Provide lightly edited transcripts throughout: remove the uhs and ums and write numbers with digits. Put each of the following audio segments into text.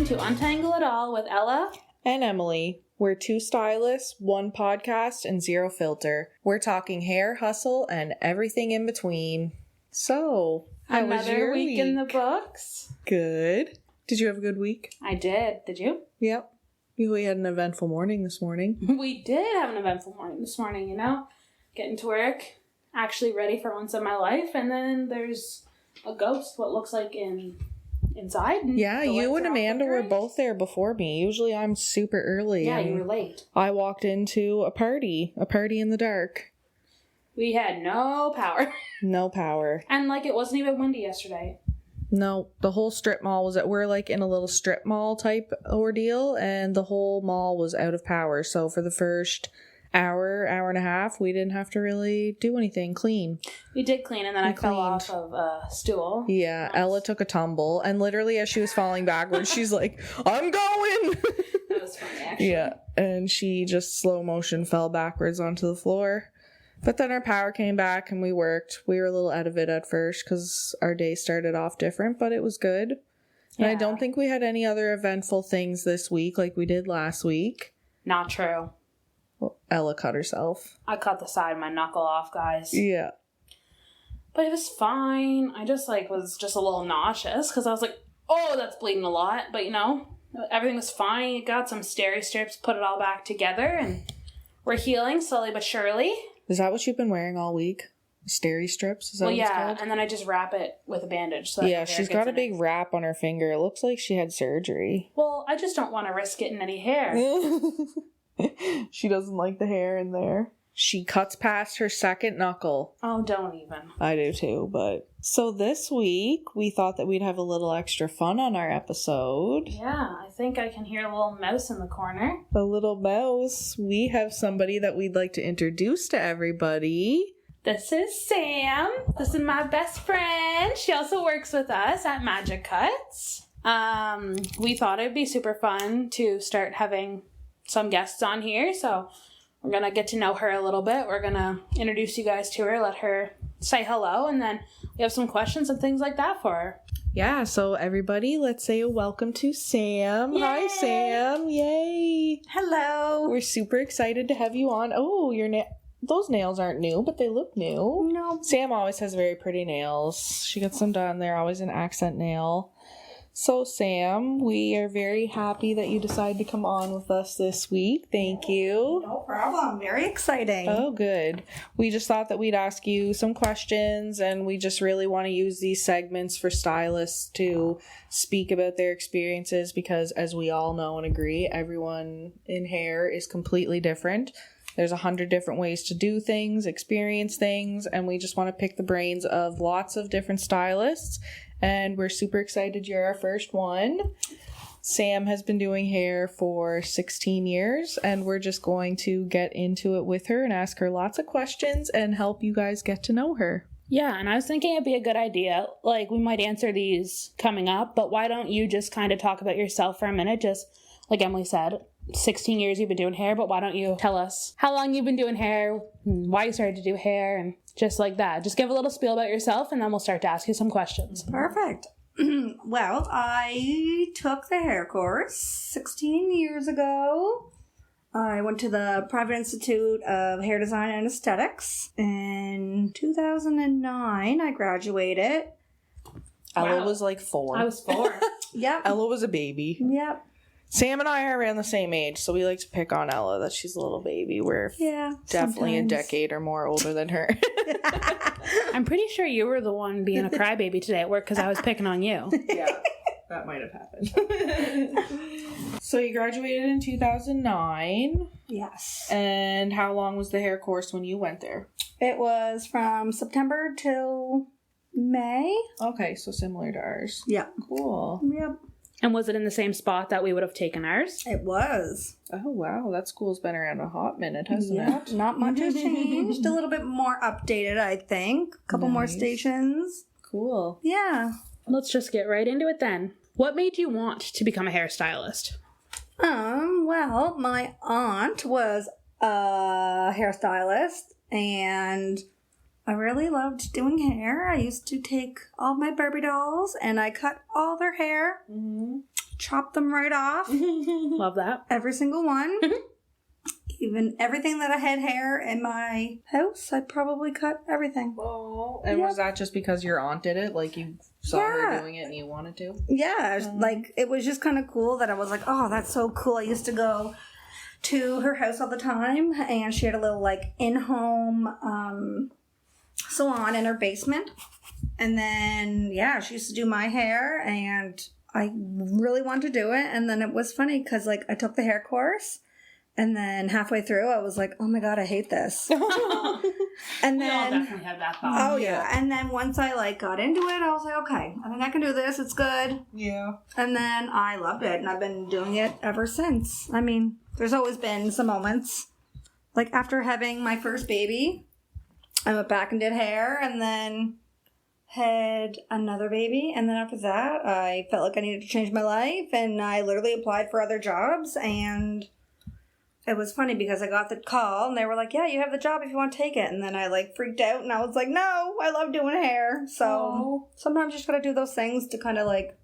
to Untangle It All with Ella and Emily. We're two stylists, one podcast, and zero filter. We're talking hair, hustle, and everything in between. So, how was your week in the books. Good. Did you have a good week? I did. Did you? Yep. We had an eventful morning this morning. We did have an eventful morning this morning, you know? Getting to work, actually ready for once in my life, and then there's a ghost, what looks like inside. Yeah, you and Amanda were both there before me. Usually I'm super early. Yeah, you were late. I walked into a party in the dark. We had no power. No power. And it wasn't even windy yesterday. No, the whole strip mall we're in a little strip mall type ordeal, and the whole mall was out of power. So for the first hour and a half, we didn't have to really do anything. Clean. We did clean, and then I fell off of a stool. Yeah, Ella took a tumble, and literally as she was falling backwards, she's like, I'm going! That was funny, actually. Yeah, and she just slow motion fell backwards onto the floor. But then our power came back and we worked. We were a little out of it at first because our day started off different, but it was good. Yeah. And I don't think we had any other eventful things this week like we did last week. Not true. Well, Ella cut herself. I cut the side of my knuckle off, guys. Yeah. But it was fine. I just was just a little nauseous because I was like, oh, that's bleeding a lot. But everything was fine. Got some steri strips, put it all back together, and we're healing slowly but surely. Is that what you've been wearing all week? Steri strips? Is that what it's called? And then I just wrap it with a bandage. So yeah, she's got a big wrap on her finger. It looks like she had surgery. Well, I just don't want to risk getting any hair. She doesn't like the hair in there. She cuts past her second knuckle. Oh, don't even. I do too, but... So this week, we thought that we'd have a little extra fun on our episode. Yeah, I think I can hear a little mouse in the corner. A little mouse. We have somebody that we'd like to introduce to everybody. This is Sam. This is my best friend. She also works with us at Magic Cuts. We thought it'd be super fun to start having some guests on here, so we're going to get to know her a little bit. We're going to introduce you guys to her, let her say hello, and then we have some questions and things like that for her. Yeah, so everybody, let's say a welcome to Sam. Yay! Hi, Sam. Yay. Hello. We're super excited to have you on. Oh, those nails aren't new, but they look new. No. Sam always has very pretty nails. She gets them done. They're always an accent nail. So, Sam, we are very happy that you decided to come on with us this week. Thank you. No problem. Very exciting. Oh, good. We just thought that we'd ask you some questions, and we just really want to use these segments for stylists to speak about their experiences because, as we all know and agree, everyone in hair is completely different. There's 100 different ways to do things, experience things, and we just want to pick the brains of lots of different stylists. And we're super excited you're our first one. Sam has been doing hair for 16 years, and we're just going to get into it with her and ask her lots of questions and help you guys get to know her. Yeah, and I was thinking it'd be a good idea. We might answer these coming up, but why don't you just kind of talk about yourself for a minute? Just like Emily said, 16 years you've been doing hair, but why don't you tell us how long you've been doing hair, why you started to do hair, and just like that. Just give a little spiel about yourself, and then we'll start to ask you some questions. Perfect. Well, I took the hair course 16 years ago. I went to the Private Institute of Hair Design and Aesthetics. In 2009, I graduated. Ella was 4. I was 4. Yep. Ella was a baby. Yep. Sam and I are around the same age, so we like to pick on Ella that she's a little baby. We're definitely sometimes a decade or more older than her. I'm pretty sure you were the one being a crybaby today at work because I was picking on you. Yeah, that might have happened. So you graduated in 2009. Yes. And how long was the hair course when you went there? It was from September till May. Okay, so similar to ours. Yeah. Cool. Yep. And was it in the same spot that we would have taken ours? It was. Oh, wow. That school's been around a hot minute, hasn't it? Not much has changed. A little bit more updated, I think. A couple more stations. Cool. Yeah. Let's just get right into it then. What made you want to become a hairstylist? Well, my aunt was a hairstylist, and I really loved doing hair. I used to take all my Barbie dolls and I cut all their hair. Mm-hmm. chop them right off. Love that. Every single one. Even everything that I had hair in my house, I probably cut everything. Oh, and was that just because your aunt did it? Like you saw her doing it and you wanted to? Yeah, like it was just kind of cool that I was like, oh, that's so cool. I used to go to her house all the time, and she had a little like in-home salon in her basement. And then, yeah, she used to do my hair, and I really wanted to do it. And then it was funny because like I took the hair course. And then halfway through, I was like, oh my God, I hate this. And then, we all definitely had that thought. Oh, yeah. And then once I, like, got into it, I was like, okay, I think I can do this. It's good. Yeah. And then I loved it, and I've been doing it ever since. I mean, there's always been some moments. Like, after having my first baby, I went back and did hair, and then had another baby. And then after that, I felt like I needed to change my life, and I literally applied for other jobs, and it was funny because I got the call and they were like, yeah, you have the job if you want to take it. And then I like freaked out and I was like, no, I love doing hair. So sometimes you just got to do those things to kind of like,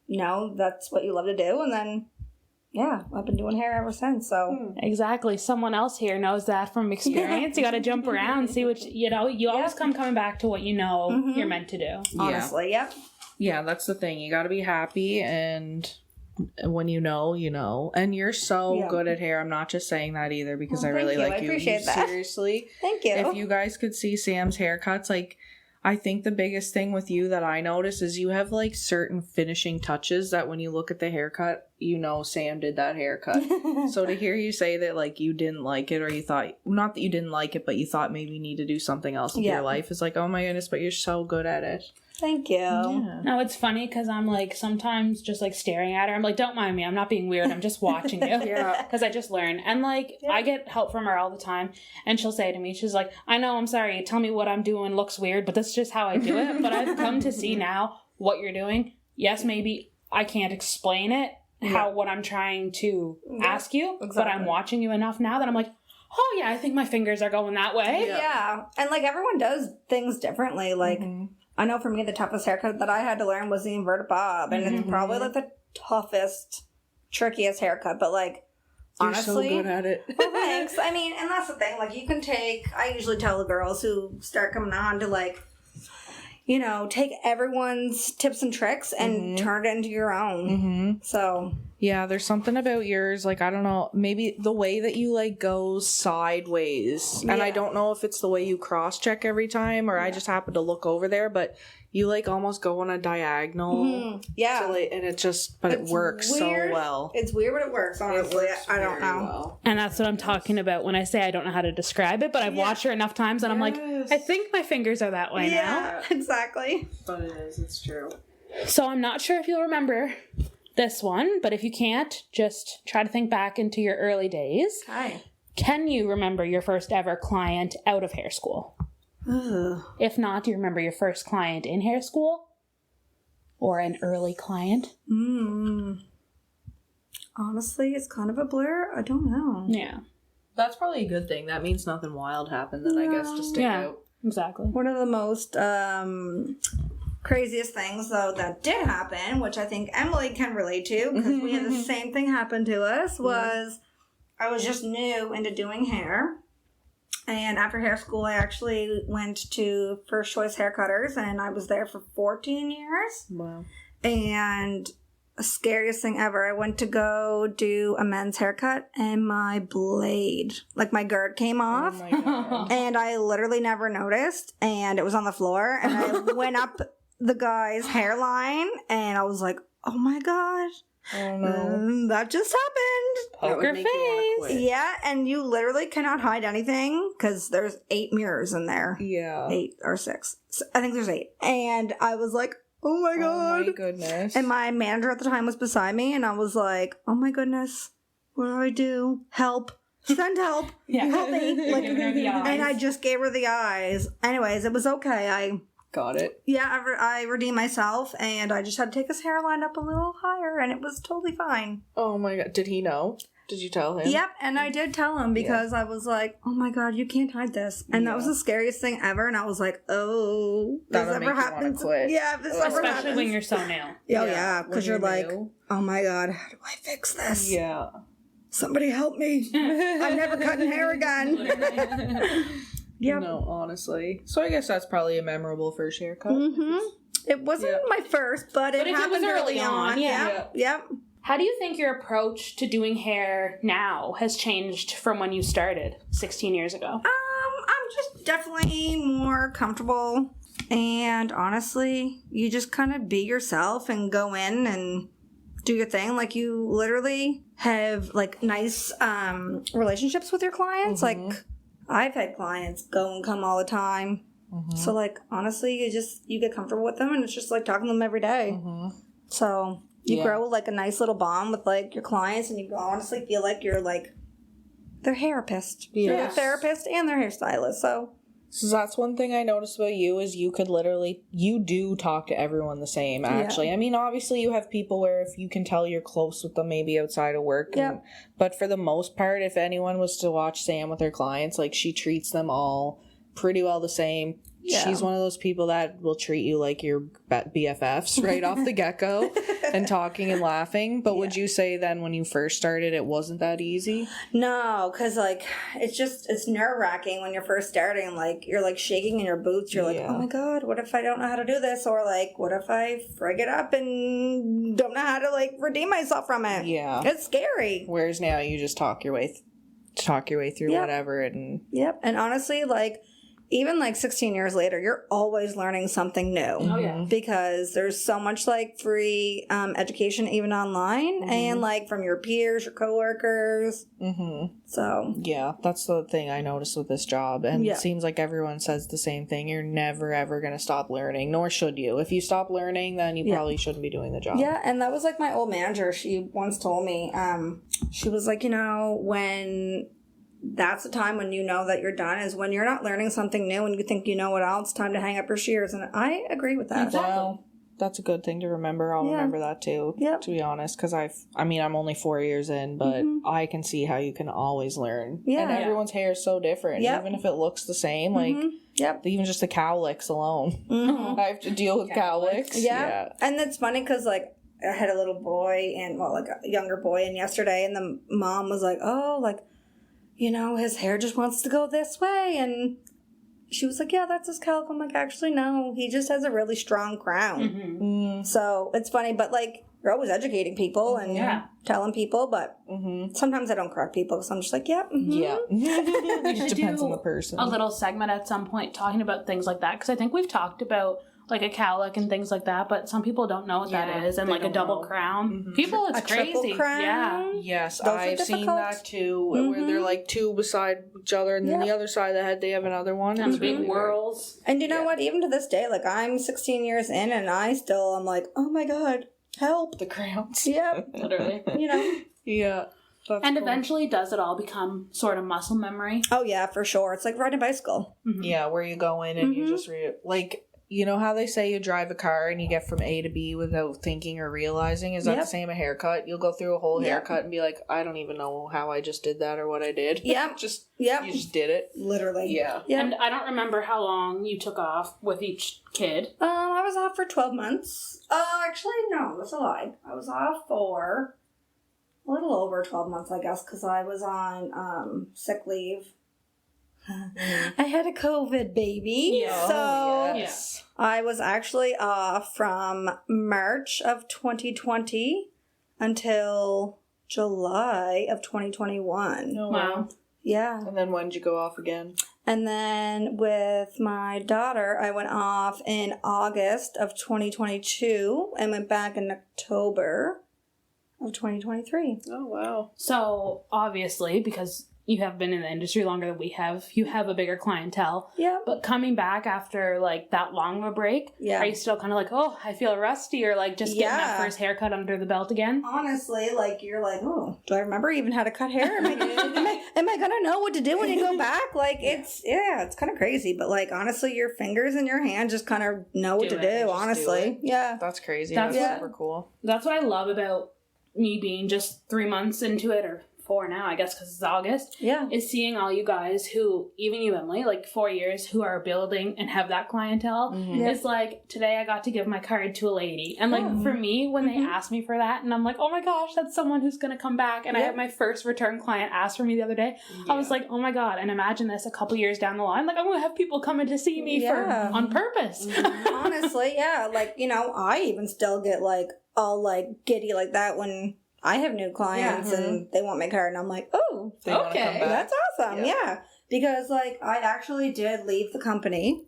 know that's what you love to do. And then, yeah, I've been doing hair ever since. So Exactly. Someone else here knows that from experience. You got to jump around, see what, you always coming back to what you know you're meant to do. honestly, yep. Yeah, that's the thing. You got to be happy, and when you know. And you're so good at hair. I'm not just saying that either because I really like you. I appreciate that. Seriously. Thank you. If you guys could see Sam's haircuts, like, I think the biggest thing with you that I notice is you have, like, certain finishing touches that when you look at the haircut, you know Sam did that haircut. So to hear you say that, like, you didn't like it or you thought, not that you didn't like it, but you thought maybe you need to do something else with your life is like, oh my goodness, but you're so good at it. Thank you. Yeah. No, it's funny because I'm like sometimes just like staring at her. I'm like, don't mind me. I'm not being weird. I'm just watching you. Yeah. Because I just learn. And like, I get help from her all the time. And she'll say to me, she's like, I know, I'm sorry. Tell me what I'm doing looks weird, but that's just how I do it. But I've come to see now what you're doing. Yes, maybe I can't explain it, what I'm trying to ask you. But I'm watching you enough now that I'm like, oh yeah, I think my fingers are going that way. Yeah. And like everyone does things differently. Like, I know for me, the toughest haircut that I had to learn was the inverted bob. And it's probably like the toughest, trickiest haircut. But like, You're honestly. so good at it. Well, thanks. I mean, and that's the thing. Like, you can take, I usually tell the girls who start coming on to like, take everyone's tips and tricks and turn it into your own. So. Yeah, there's something about yours, like, I don't know, maybe the way that you, like, go sideways. And I don't know if it's the way you cross-check every time or I just happen to look over there, but you, like, almost go on a diagonal. Yeah. So, like, and it just, but it works weird. so well. It's weird, but it works, honestly. I don't know. Well. And that's what I'm talking about when I say I don't know how to describe it, but I've watched her enough times and I'm like, I think my fingers are that way now. Yeah, exactly. But it is, it's true. So I'm not sure if you'll remember this one, but if you can't, just try to think back into your early days. Hi. Can you remember your first ever client out of hair school? If not, do you remember your first client in hair school? Or an early client? Honestly, it's kind of a blur. I don't know. Yeah. That's probably a good thing. That means nothing wild happened then, I guess, to stick out. Exactly. One of the most craziest things, though, that did happen, which I think Emily can relate to, because we had the same thing happen to us, was I was just new into doing hair. And after hair school, I actually went to First Choice Haircutters, and I was there for 14 years. Wow. And the scariest thing ever, I went to go do a men's haircut, and my blade, like my guard came off. Oh my God. And I literally never noticed, and it was on the floor, and I went up the guy's hairline, and I was like, oh my God. Oh no. That just happened. Poker face. Yeah, and you literally cannot hide anything because there's 8 mirrors in there. Yeah. 8 or 6. I think there's 8. And I was like, oh my God. Oh my goodness. And my manager at the time was beside me, and I was like, oh my goodness, what do I do? Help. Send help. Help me. Like, Giving her the eyes. and I just gave her the eyes. Anyways, it was okay. Got it. I redeemed myself, and I just had to take his hairline up a little higher, and it was totally fine. Oh my God. Did he know? Did you tell him? Yep, and I did tell him because I was like, oh my god, you can't hide this. And that was the scariest thing ever. And I was like, oh, That'll this make ever you wanna happens. quit. Yeah, if this ever Especially happens. when you're so new. Oh, yeah, When because you're like, new. oh my god, how do I fix this? Yeah. Somebody help me. I'm never cutting hair again. Yep. No, honestly. So I guess that's probably a memorable first haircut. Mm-hmm. It wasn't my first, but it if it was happened early on. yeah. Yep. How do you think your approach to doing hair now has changed from when you started 16 years ago? I'm just definitely more comfortable. And honestly, you just kind of be yourself and go in and do your thing. Like, you literally have like nice relationships with your clients. Like, I've had clients go and come all the time. So like, honestly, you get comfortable with them, and it's just like talking to them every day. So you grow like a nice little bond with like your clients, and you honestly feel like you're like their therapist. You're their therapist and their hairstylist. So that's one thing I noticed about you is you do talk to everyone the same, actually. I mean, obviously you have people where if you can tell you're close with them maybe outside of work. But for the most part, if anyone was to watch Sam with her clients, like, she treats them all pretty well the same. She's one of those people that will treat you like your BFFs right off the get-go and talking and laughing. But would you say then when you first started it wasn't that easy? no, because like it's nerve-wracking when you're first starting. Like, you're like shaking in your boots. You're like, oh my god, what if I don't know how to do this? Or like, what if I frig it up and don't know how to like redeem myself from it? Yeah. It's scary. Whereas now you just talk your way through whatever. And And honestly, like, even like 16 years later, you're always learning something new. Oh, yeah. Because there's so much like free education even online and like from your peers, your coworkers. So yeah, that's the thing I noticed with this job. And it seems like everyone says the same thing. You're never, ever going to stop learning, nor should you. If you stop learning, then you probably shouldn't be doing the job. yeah, and that was like my old manager. She once told me, she was like, when that's the time when you know that you're done, is when you're not learning something new and you think you know it all. It's time to hang up your shears. And I agree with that. Well, that's a good thing to remember. I'll remember that too, to be honest, because I'm only 4 years in, but I can see how you can always learn. And everyone's hair is so different. Even if it looks the same, like even just the cowlicks alone. I have to deal with cowlicks. Yeah. And it's funny because like I had a little boy and like a younger boy in yesterday, and the mom was like, oh, like, his hair just wants to go this way. And she was like, yeah, that's his cowlick. I'm like, actually, no. He just has a really strong crown. So it's funny, but like, you're always educating people and telling people, but sometimes I don't correct people because I'm just like, It depends on the person. A little segment at some point talking about things like that, because I think we've talked about like a cowlick and things like that, but some people don't know what that is, and like a double crown. People, it's a crazy. triple crown. Yeah. Yes, Those are I've seen difficult. that too, where they're like two beside each other, and then the other side of the head they have another one. And It's big really whirls. And you know what? Even to this day, like, I'm 16 years in, and I'm like, oh my god, help. the crowns. Yep. Literally. Yeah. That's And cool. eventually, does it all become sort of muscle memory? Oh yeah, for sure. It's like riding a bicycle. Yeah, where you go in and you just like, you know how they say you drive a car and you get from A to B without thinking or realizing? Is that the same a haircut? You'll go through a whole haircut and be like, I don't even know how I just did that or what I did. Yep. You just did it. Literally. Yeah. And I don't remember how long you took off with each kid. I was off for 12 months. Actually, no, that's a lie. I was off for a little over 12 months, I guess, because I was on sick leave. I had a COVID baby. Yeah. So yes. I was actually off from March of 2020 until July of 2021. Oh, Wow. Yeah. And then when did you go off again? And then with my daughter, I went off in August of 2022 and went back in October of 2023. Oh, wow. So, obviously, because you have been in the industry longer than we have, you have a bigger clientele. Yeah. But coming back after, like, that long of a break, are you still kind of like, oh, I feel rusty, or, like, just getting that first haircut under the belt again? Honestly, like, you're like, oh, do I remember even how to cut hair? Am I going to know what to do when you go back? Like, it's kind of crazy. But, like, honestly, your fingers and your hand just kind of know what to do, honestly. Yeah. That's crazy. That's That's super cool. That's what I love about me being just 3 months into it, or 4 now, I guess, because it's August. Yeah. Is seeing all you guys who, even you, Emily, like 4 years, who are building and have that clientele. Yeah. It's like, today I got to give my card to a lady. And like, for me, when they ask me for that, and I'm like, oh my gosh, that's someone who's going to come back. And I had my first return client ask for me the other day. I was like, oh my God. And imagine this a couple years down the line. Like, I'm going to have people coming to see me on purpose. Honestly, yeah. Like, you know, I even still get like all like giddy like that when I have new clients and they want my card, and I'm like, oh, okay, that's awesome. Yeah. Because like I actually did leave the company.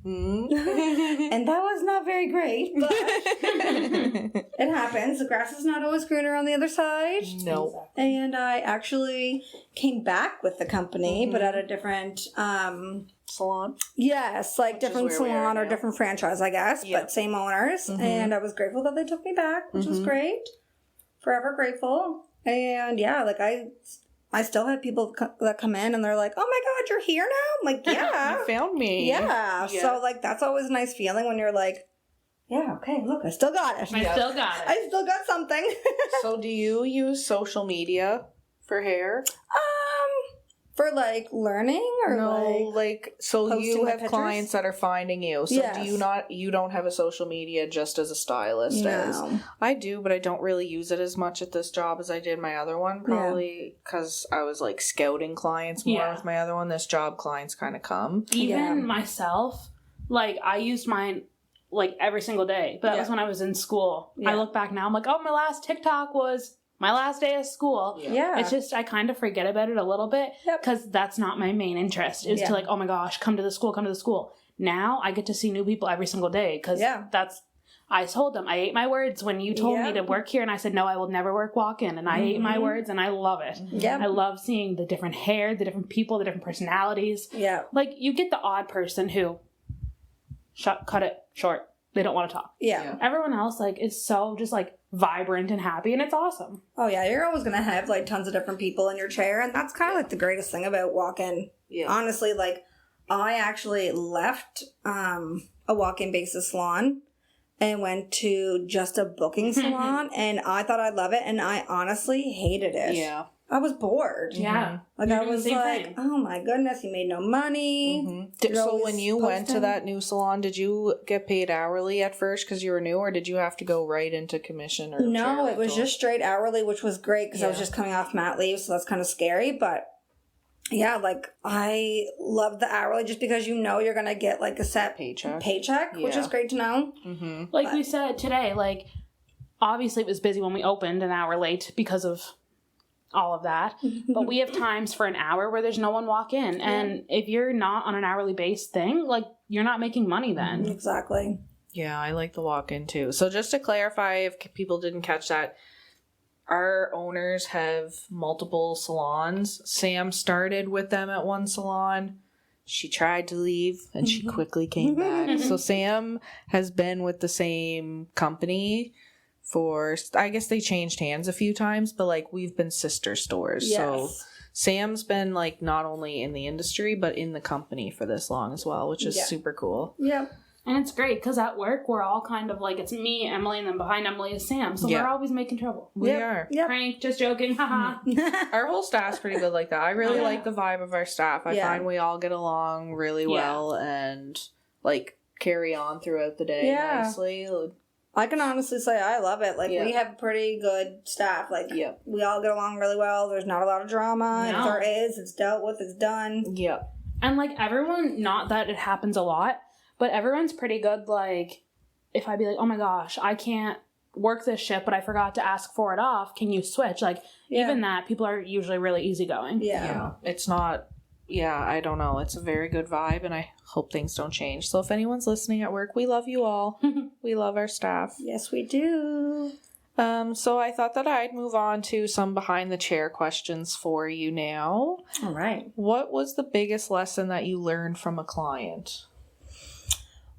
And that was not very great, but it happens. The grass is not always greener on the other side. No. And I actually came back with the company, but at a different salon. Yes, like different salon or different franchise, I guess, but same owners. And I was grateful that they took me back, which was great. Forever grateful. And yeah, like I still have people that come in and they're like, oh my God, you're here now? I'm like, yeah. You found me. Yeah. So like that's always a nice feeling when you're like, yeah, okay, look, I still got it. I still got it. I still got something. So do you use social media for hair? For like learning or so you posting my have pictures? clients that are finding you. So Yes. you don't have a social media just as a stylist as No. I do, but I don't really use it as much at this job as I did my other one, probably because I was like scouting clients more with my other one. This job clients kind of come. Even myself, like I used mine like every single day, but that was when I was in school. I look back now, I'm like, oh, my last TikTok was my last day of school. Yeah. It's just, I kind of forget about it a little bit because that's not my main interest is to like, oh my gosh, come to the school. Now I get to see new people every single day because I told them, I ate my words when you told me to work here, and I said, no, I will never work walk-in, and I ate my words, and I love it. Yeah. I love seeing the different hair, the different people, the different personalities. Yeah. Like, you get the odd person who cut it short. They don't want to talk. Yeah. Everyone else, like, is so just, like, vibrant and happy, and it's awesome. Oh, yeah. You're always going to have, like, tons of different people in your chair, and that's kind of, like, the greatest thing about walk-in. Yeah. Honestly, like, I actually left a walk-in basis salon and went to just a booking salon, and I thought I'd love it, and I honestly hated it. Yeah. I was bored. Yeah. Like, You're I doing the was same like, thing. oh my goodness, you made no money. So when you went to that new salon, did you get paid hourly at first because you were new, or did you have to go right into commission? Or No, it was just straight hourly, which was great because I was Yeah. just coming off mat leave, so that's kind of scary. But yeah, like I love the hourly just because you know you're gonna get like a set paycheck, which is great to know. Like we said today, like, obviously it was busy when we opened an hour late because of all of that, but we have times for an hour where there's no one walk in, and if you're not on an hourly based thing, like, you're not making money then. Exactly. Yeah, I like the walk-in too. So just to clarify, if people didn't catch that, our owners have multiple salons. Sam started with them at one salon. She tried to leave and she quickly came back. So Sam has been with the same company for, I guess they changed hands a few times, but like we've been sister stores. Yes. So Sam's been like not only in the industry, but in the company for this long as well, which is super cool. Yep. And it's great because at work we're all kind of like, it's me, Emily, and then behind Emily is Sam, so we're always making trouble. We are. Yep. Prank, just joking, haha. Our whole staff's pretty good like that. I really like the vibe of our staff. I find we all get along really well and like carry on throughout the day nicely. I can honestly say I love it. Like, we have a pretty good staff. Like, we all get along really well. There's not a lot of drama. No. If there is, it's dealt with, it's done. Yep. And like everyone, not that it happens a lot, but everyone's pretty good. Like, if I'd be like, oh my gosh, I can't work this shift, but I forgot to ask for it off, can you switch? Like, even that, people are usually really easygoing. Yeah. It's not, I don't know. It's a very good vibe, and I hope things don't change. So if anyone's listening at work, we love you all. We love our staff. Yes, we do. So I thought that I'd move on to some behind the chair questions for you now. All right. What was the biggest lesson that you learned from a client?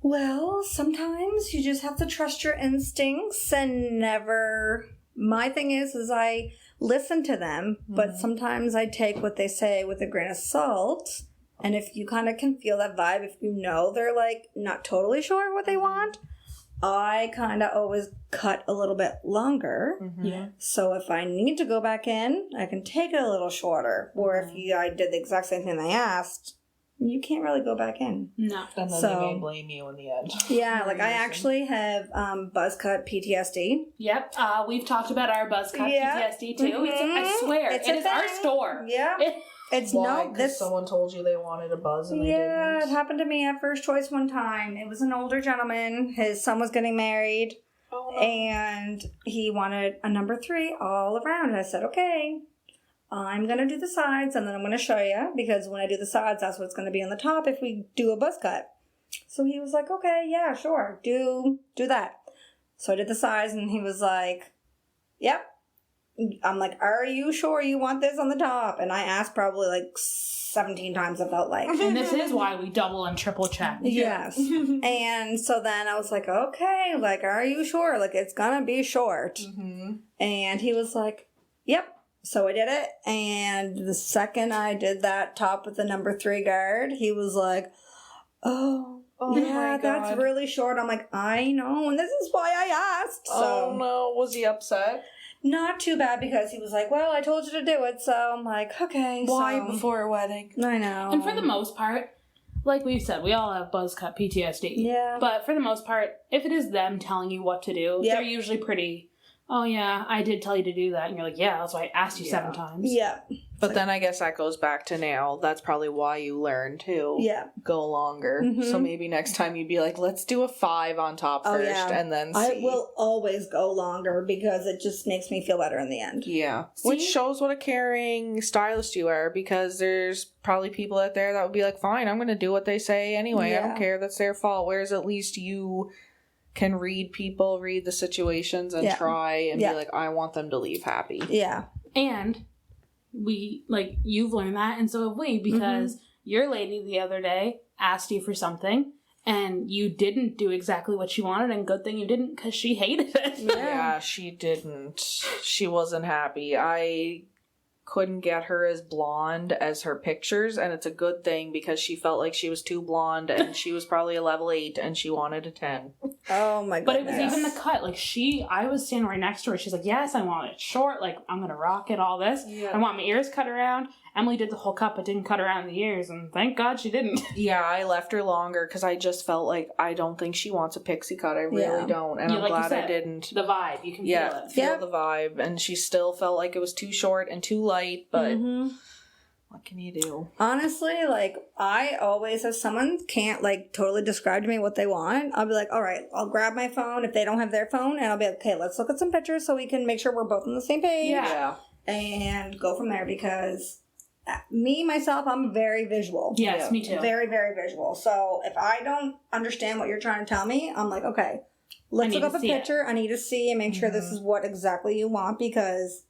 Well, sometimes you just have to trust your instincts and never... My thing is I listen to them, but sometimes I take what they say with a grain of salt. And if you kind of can feel that vibe, if you know they're like not totally sure what they want, I kind of always cut a little bit longer. Yeah. So if I need to go back in, I can take it a little shorter. Or if I did the exact same thing they asked, you can't really go back in. No. And then So- they may blame you in the end. Yeah, like I actually have buzz cut PTSD. Yep. We've talked about our buzz cut Yeah. PTSD too. It's, I Mhm. swear, It's it a is our thing. store. Yeah. It's Why? no 'Cause this. someone told you they wanted a buzz and they Yeah, it didn't. happened to me at First Choice one time. It was an older gentleman. His son was getting married, Oh, no. and he wanted a number 3 all around. And I said, okay, I'm going to do the sides, and then I'm going to show you, because when I do the sides, that's what's going to be on the top if we do a buzz cut. So he was like, okay, yeah, sure, do that. So I did the sides, and he was like, yep. I'm like, are you sure you want this on the top? And I asked probably like 17 times, I felt like. And this is why we double and triple check. Yes. And so then I was like, okay, like, are you sure? Like, it's gonna be short. Mm-hmm. And he was like, yep. So I did it. And the second I did that top with the number 3 guard, he was like, oh Oh yeah, my that's God. really short. I'm like, I know, and this is why I asked. So Oh no, was he upset? not too bad, because he was like, well, I told you to do it. So I'm like, okay. Why so, before a wedding? I know. And for the most part, like we've said, we all have buzz cut PTSD. Yeah. But for the most part, if it is them telling you what to do, Yep. they're usually pretty, oh yeah, I did tell you to do that. And you're like, yeah, that's why I asked you 7 times. Yeah. But then I guess that goes back to now. That's probably why you learn to Yeah. go longer. Mhm. So maybe next time you'd be like, let's do a 5 on top Oh, first yeah. and then see. I will always go longer because it just makes me feel better in the end. Yeah. See? Which shows what a caring stylist you are, because there's probably people out there that would be like, fine, I'm going to do what they say anyway. I don't Yeah. care. That's their fault. Whereas at least you can read people, read the situations, and Yeah. try and Yeah. be like, I want them to leave happy. Yeah. And we, like, you've learned that, and so have we, because your lady the other day asked you for something, and you didn't do exactly what she wanted, and good thing you didn't, because she hated it. Yeah, she didn't. She wasn't happy. I couldn't get her as blonde as her pictures, and it's a good thing because she felt like she was too blonde, and she was probably a level 8 and she wanted a 10. Oh my But it goodness. was even the cut. Like, I was standing right next to her. She's like, yes, I want it short. Like, I'm going to rock it, all this. Yeah. I want my ears cut around. Emily did the whole cut, but didn't cut around the ears. And thank God she didn't. Yeah, I left her longer because I just felt like I don't think she wants a pixie cut. I really Yeah. don't. And Yeah, I'm like you glad I said, didn't. The vibe. You can Yeah, feel it. feel Yeah. the vibe. And she still felt like it was too short and too light, but Mhm. what can you do? Honestly, like, I always, if someone can't, like, totally describe to me what they want, I'll be like, all right, I'll grab my phone if they don't have their phone, and I'll be like, okay, let's look at some pictures so we can make sure we're both on the same page. Yeah. And go from there, because me, myself, I'm very visual. Yes, Yeah. me too. Very, very visual. So if I don't understand what you're trying to tell me, I'm like, okay, let's need look up to a see it. picture. I need to see and make sure this is what exactly you want, because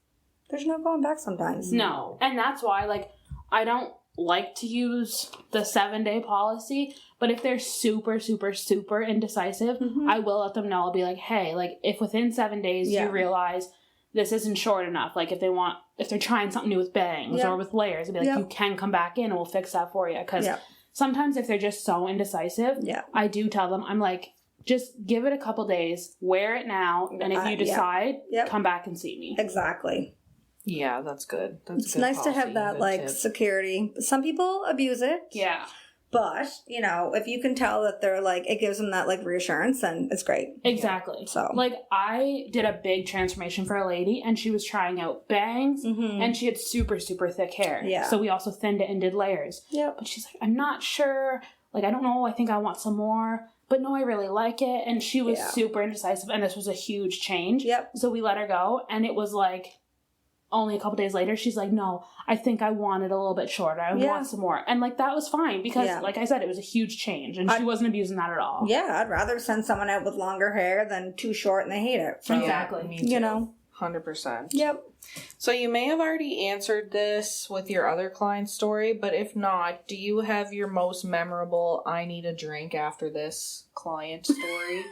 there's no going back sometimes. No. And that's why, like, I don't like to use the 7-day policy, but if they're super, super, super indecisive, Mhm. I will let them know. I'll be like, hey, like, if within 7 days Yeah. you realize this isn't short enough, like, if they're trying something new with bangs Yeah. or with layers, I'll be like, Yeah. you can come back in and we'll fix that for you. Because Yeah. sometimes if they're just so indecisive, Yeah. I do tell them, I'm like, just give it a couple days, wear it now, and if you Yeah. decide, Yep. come back and see me. Exactly. Yeah, that's good. That's It's good nice to policy, have that, good like, tip. security. Some people abuse it. Yeah. But, you know, if you can tell that they're, like, it gives them that, like, reassurance, then it's great. Exactly. So. Like, I did a big transformation for a lady, and she was trying out bangs, Mhm. and she had super, super thick hair. Yeah. So we also thinned it and did layers. Yep. But she's like, I'm not sure. Like, I don't know. I think I want some more. But no, I really like it. And she was Yeah. super indecisive, and this was a huge change. Yep. So we let her go, and it was like, only a couple days later, she's like, no, I think I want it a little bit shorter. I Yeah. want some more. And, like, that was fine because, Yeah. like I said, it was a huge change, and she wasn't abusing that at all. Yeah, I'd rather send someone out with longer hair than too short and they hate it. So, Exactly. Me you too. know. 100%. Yep. So you may have already answered this with your other client story, but if not, do you have your most memorable I need a drink after this client story?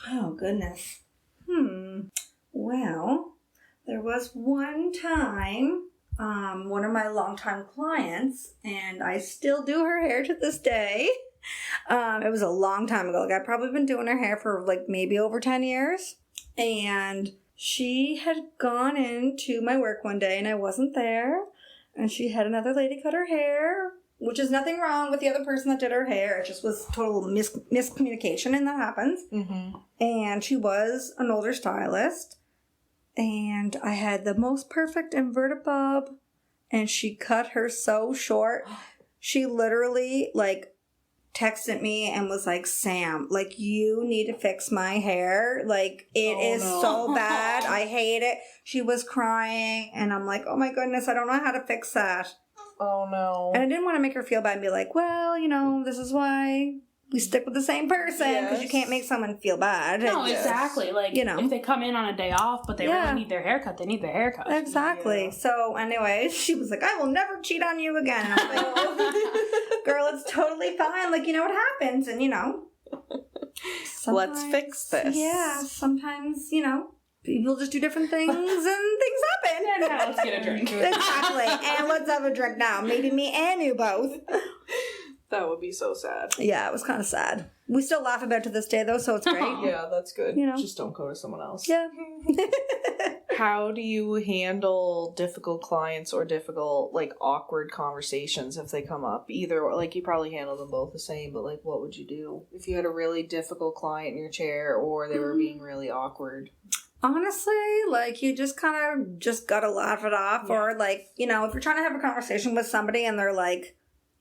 Oh, goodness. Well, there was one time, one of my longtime clients, and I still do her hair to this day. It was a long time ago. Like, I'd probably been doing her hair for like maybe over 10 years. And she had gone into my work one day and I wasn't there. And she had another lady cut her hair, which is nothing wrong with the other person that did her hair. It just was total miscommunication, and that happens. Mm-hmm. And she was an older stylist. And I had the most perfect inverted bob. And she cut her so short. She literally, like, texted me and was like, Sam, like, you need to fix my hair. Like, it is so bad. I hate it. She was crying. And I'm like, oh my goodness, I don't know how to fix that. Oh no. And I didn't want to make her feel bad and be like, well, you know, this is why we stick with the same person, because you can't make someone feel bad. No, exactly. Like, you know, if they come in on a day off, but they really need their haircut, they need their haircut. Exactly. Yeah. So anyway, she was like, I will never cheat on you again. And I was like, oh, girl, it's totally fine. Like, you know, what happens. And, you know, let's fix this. Yeah. Sometimes, you know, people just do different things and things happen. And now let's get a drink. Exactly. And let's have a drink now. Maybe me and you both. That would be so sad. Yeah, it was kind of sad. We still laugh about it to this day, though, so it's great. Yeah, that's good. You know? Just don't go to someone else. Yeah. How do you handle difficult clients or difficult, like, awkward conversations if they come up? Either, like, you probably handle them both the same, but, like, what would you do if you had a really difficult client in your chair or they were being really awkward? Honestly, like, you just kind of just gotta laugh it off. Yeah. Or, like, you know, if you're trying to have a conversation with somebody and they're, like,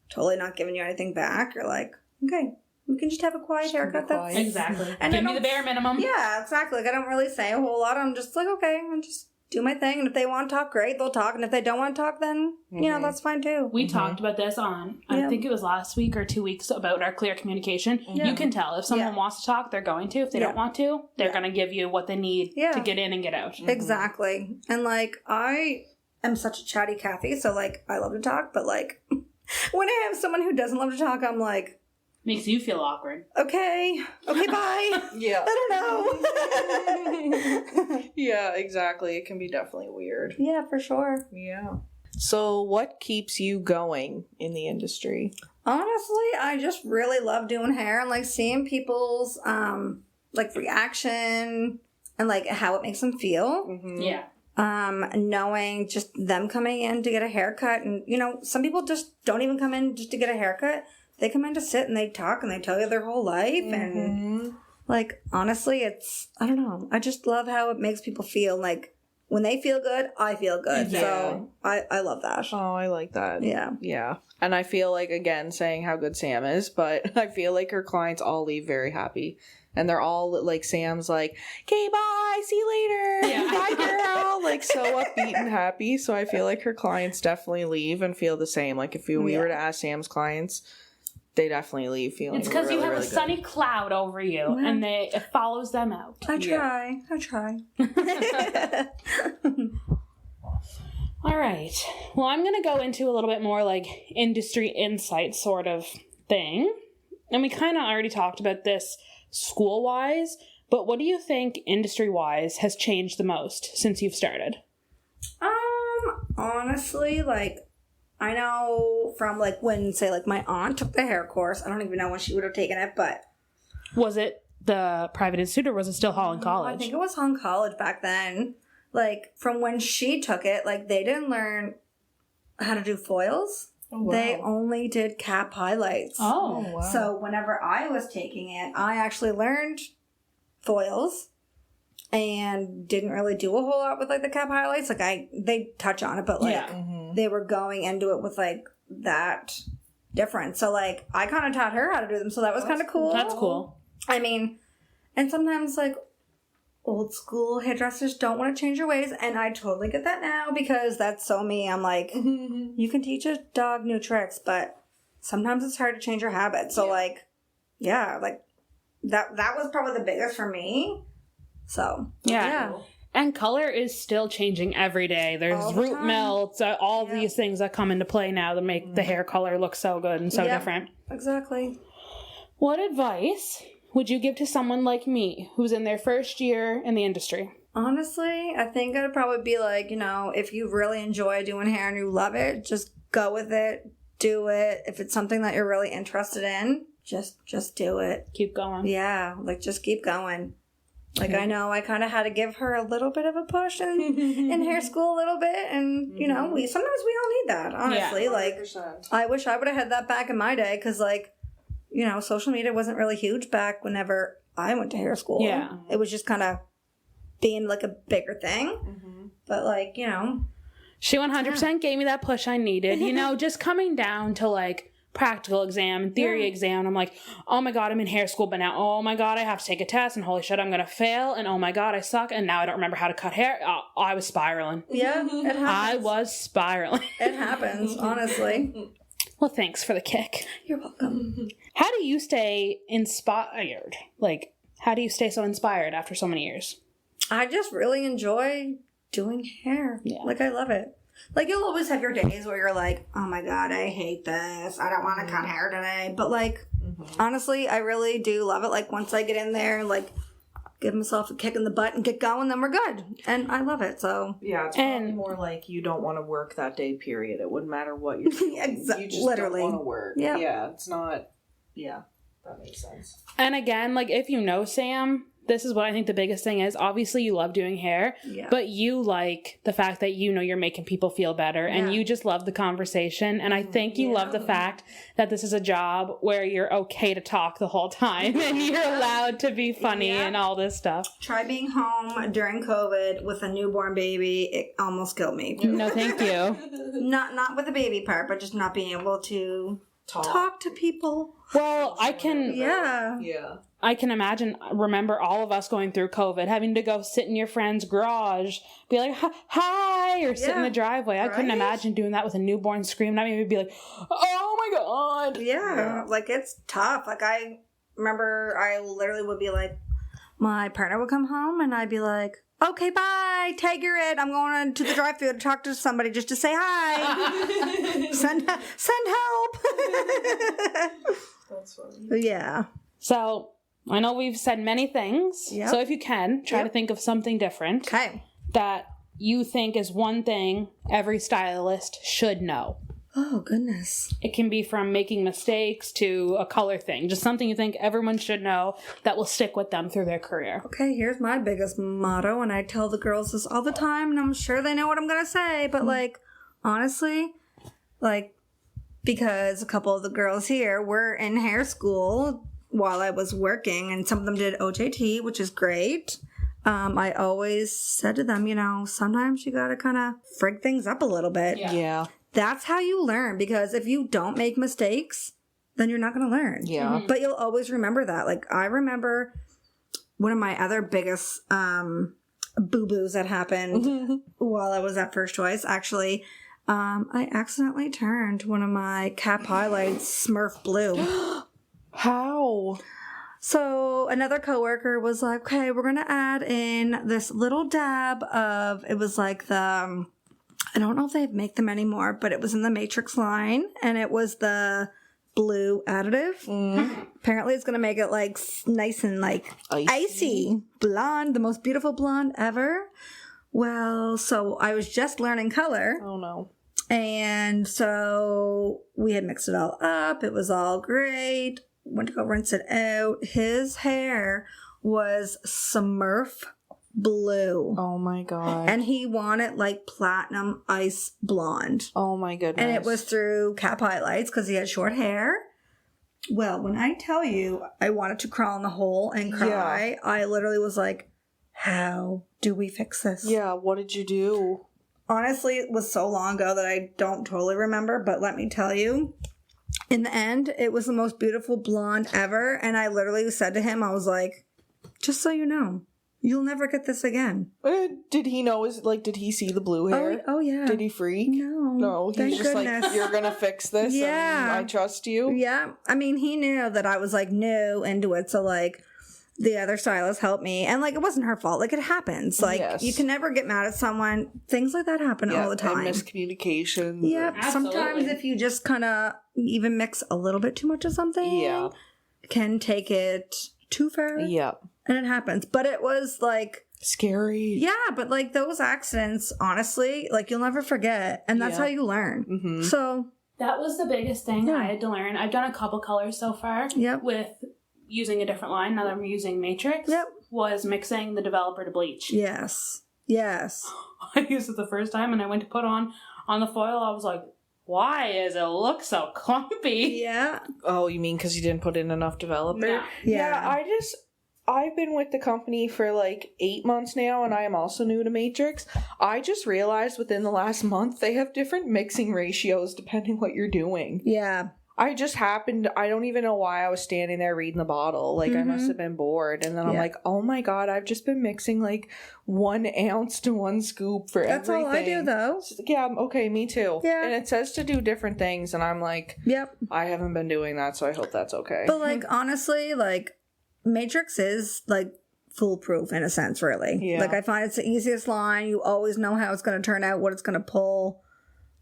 totally not giving you anything back, you're like, okay, we can just have a quiet haircut. That's exactly. And give me the bare minimum. Yeah, exactly. Like, I don't really say a whole lot. I'm just like, okay, I'll just do my thing. And if they want to talk, great, they'll talk. And if they don't want to talk, then, you know, that's fine too. We talked about this on, I think it was last week or 2 weeks, about our clear communication. You can tell if someone wants to talk, they're going to. If they don't want to, they're going to give you what they need to get in and get out. Exactly. And, like, I am such a chatty Cathy, so, like, I love to talk, but, like, when I have someone who doesn't love to talk, I'm like... Makes you feel awkward. Okay, bye. Yeah. I don't know. Yeah, exactly. It can be definitely weird. Yeah, for sure. Yeah. So what keeps you going in the industry? Honestly, I just really love doing hair and, like, seeing people's, like, reaction and, like, how it makes them feel. Mm-hmm. Yeah. Knowing just them coming in to get a haircut, and, you know, some people just don't even come in just to get a haircut. They come in to sit and they talk and they tell you their whole life. And, like, honestly, it's, I don't know. I just love how it makes people feel. Like, when they feel good, I feel good. Yeah. So I love that. Oh, I like that. Yeah. Yeah. And I feel like, again, saying how good Sam is, but I feel like her clients all leave very happy. And they're all, like, Sam's like, okay, bye, see you later. Yeah. Bye, girl. Like, so upbeat and happy. So I feel like her clients definitely leave and feel the same. Like, if we were to ask Sam's clients, they definitely leave feeling It's because really, you have really a sunny cloud over you, and it follows them out. I try. All right. Well, I'm going to go into a little bit more, like, industry insight sort of thing. And we kind of already talked about this school-wise, but what do you think industry-wise has changed the most since you've started? Honestly, like, I know from, like, when, say, like, my aunt took the hair course. I don't even know when she would have taken it, but... Was it the private institute, or was it still Holland College? I think it was Holland College back then. Like, from when she took it, like, they didn't learn how to do foils. Oh, wow. They only did cap highlights. Oh, wow. So whenever I was taking it, I actually learned foils and didn't really do a whole lot with, like, the cap highlights. Like, they touch on it, but, like, they were going into it with, like, that difference. So, like, I kind of taught her how to do them, so that was kind of cool. That's cool. I mean, and sometimes, like, old school hairdressers don't want to change their ways, and I totally get that now, because that's so me. I'm like, you can teach a dog new tricks, but sometimes it's hard to change your habits. So, like, like, that was probably the biggest for me. So, yeah. And color is still changing every day. There's root melts, all these things that come into play now that make the hair color look so good and so different. Exactly. What advice would you give to someone like me who's in their first year in the industry? Honestly, I think I'd probably be like, you know, if you really enjoy doing hair and you love it, just go with it, do it. If it's something that you're really interested in, just do it. Keep going. Yeah, like just keep going. Like I know I kind of had to give her a little bit of a push in hair school a little bit, and you know sometimes we all need that. Honestly, Yeah, like 100%. I wish I would have had that back in my day because like social media wasn't really huge back whenever I went to hair school. Yeah. It was just kind of being like a bigger thing, but like She 100% gave me that push I needed. Just coming down to like practical exam and theory exam. I'm like, oh my God, I'm in hair school, but now, oh my God, I have to take a test, and holy shit, I'm going to fail. And oh my God, I suck. And now I don't remember how to cut hair. I was spiraling. Yeah, it happens. I was spiraling. It happens, honestly. Well, thanks for the kick. You're welcome. How do you stay inspired? Like, how do you stay so inspired after so many years? I just really enjoy doing hair. Yeah. Like, I love it. Like, you'll always have your days where you're like, oh my God, I hate this. I don't want to cut hair today. But, like, honestly, I really do love it. Like, once I get in there, like, give myself a kick in the butt and get going, then we're good. And I love it, so. Yeah, it's probably more like you don't want to work that day, period. It wouldn't matter what you're doing. You just literally don't want to work. Yeah. Yeah, it's not. Yeah, that makes sense. And again, like, if you know Sam, this is what I think the biggest thing is. Obviously, you love doing hair, but you like the fact that you're making people feel better, and you just love the conversation. And I think you love the fact that this is a job where you're okay to talk the whole time, and you're allowed to be funny and all this stuff. Try being home during COVID with a newborn baby. It almost killed me. No, thank you. Not with the baby part, but just not being able to talk to people. Well, I can... Yeah. I can remember all of us going through COVID, having to go sit in your friend's garage, be like, hi, or sit in the driveway. I couldn't imagine doing that with a newborn screaming at me. We'd be like, oh my God. Yeah, like it's tough. Like I remember I literally would be like, my partner would come home and I'd be like, okay, bye, tag you're it. I'm going to the drive-thru to talk to somebody just to say hi. Send help. That's funny. Yeah. So... I know we've said many things, so if you can, try to think of something different that you think is one thing every stylist should know. Oh, goodness. It can be from making mistakes to a color thing, just something you think everyone should know that will stick with them through their career. Okay, here's my biggest motto, and I tell the girls this all the time, and I'm sure they know what I'm going to say, but, like, honestly, like, because a couple of the girls here were in hair school while I was working, and some of them did OJT, which is great. I always said to them, sometimes you gotta kind of frig things up a little bit. Yeah. That's how you learn, because if you don't make mistakes, then you're not gonna learn. Yeah. But you'll always remember that. Like, I remember one of my other biggest boo-boos that happened while I was at First Choice, actually. I accidentally turned one of my cap highlights Smurf blue. How? So another coworker was like, okay, we're going to add in this little dab of, it was like I don't know if they make them anymore, but it was in the Matrix line, and it was the blue additive. Apparently it's going to make it like nice and like icy blonde, the most beautiful blonde ever. Well, so I was just learning color. Oh no. And so we had mixed it all up. It was all great. Went to go rinse it out. His hair was Smurf blue. Oh my God. And he wanted like platinum ice blonde. Oh my goodness. And it was through cap highlights because he had short hair. Well, when I tell you I wanted to crawl in the hole and cry, I literally was like, how do we fix this? Yeah, what did you do? Honestly, it was so long ago that I don't totally remember, but let me tell you, in the end, it was the most beautiful blonde ever, and I literally said to him, I was like, just so you know, you'll never get this again. Did he know, did he see the blue hair? Oh yeah. Did he freak? No, thank he's just goodness. like, you're gonna fix this, and I trust you? Yeah, I mean, he knew that I was like new into it, so like, the other stylist helped me, and like it wasn't her fault. Like it happens. Like you can never get mad at someone. Things like that happen all the time. And miscommunications. Yep. Sometimes if you just kind of even mix a little bit too much of something, can take it too far. Yep. And it happens. But it was like scary. Yeah, but like those accidents, honestly, like you'll never forget, and that's how you learn. So That was the biggest thing Yeah. I had to learn. I've done a couple colors so far. Yep. With using a different line, now that I'm using Matrix. Yep. Was mixing the developer to bleach. Yes. I used it the first time and I went to put on the foil. I was like, why does it look so clumpy? Yeah. Oh, you mean because you didn't put in enough developer? No. Yeah. I've been with the company for like 8 months now, and I am also new to Matrix. I just realized within the last month they have different mixing ratios depending what you're doing. Yeah. I don't even know why I was standing there reading the bottle. Like, I must have been bored. And then I'm like, oh my God, I've just been mixing like 1 ounce to 1 scoop for That's everything. all I do, though. Yeah, okay, me too. Yeah. And it says to do different things, and I'm like, Yep. I haven't been doing that, so I hope that's okay. But, like, honestly, like, Matrix is, like, foolproof in a sense, really. Yeah. Like, I find it's the easiest line. You always know how it's going to turn out, what it's going to pull.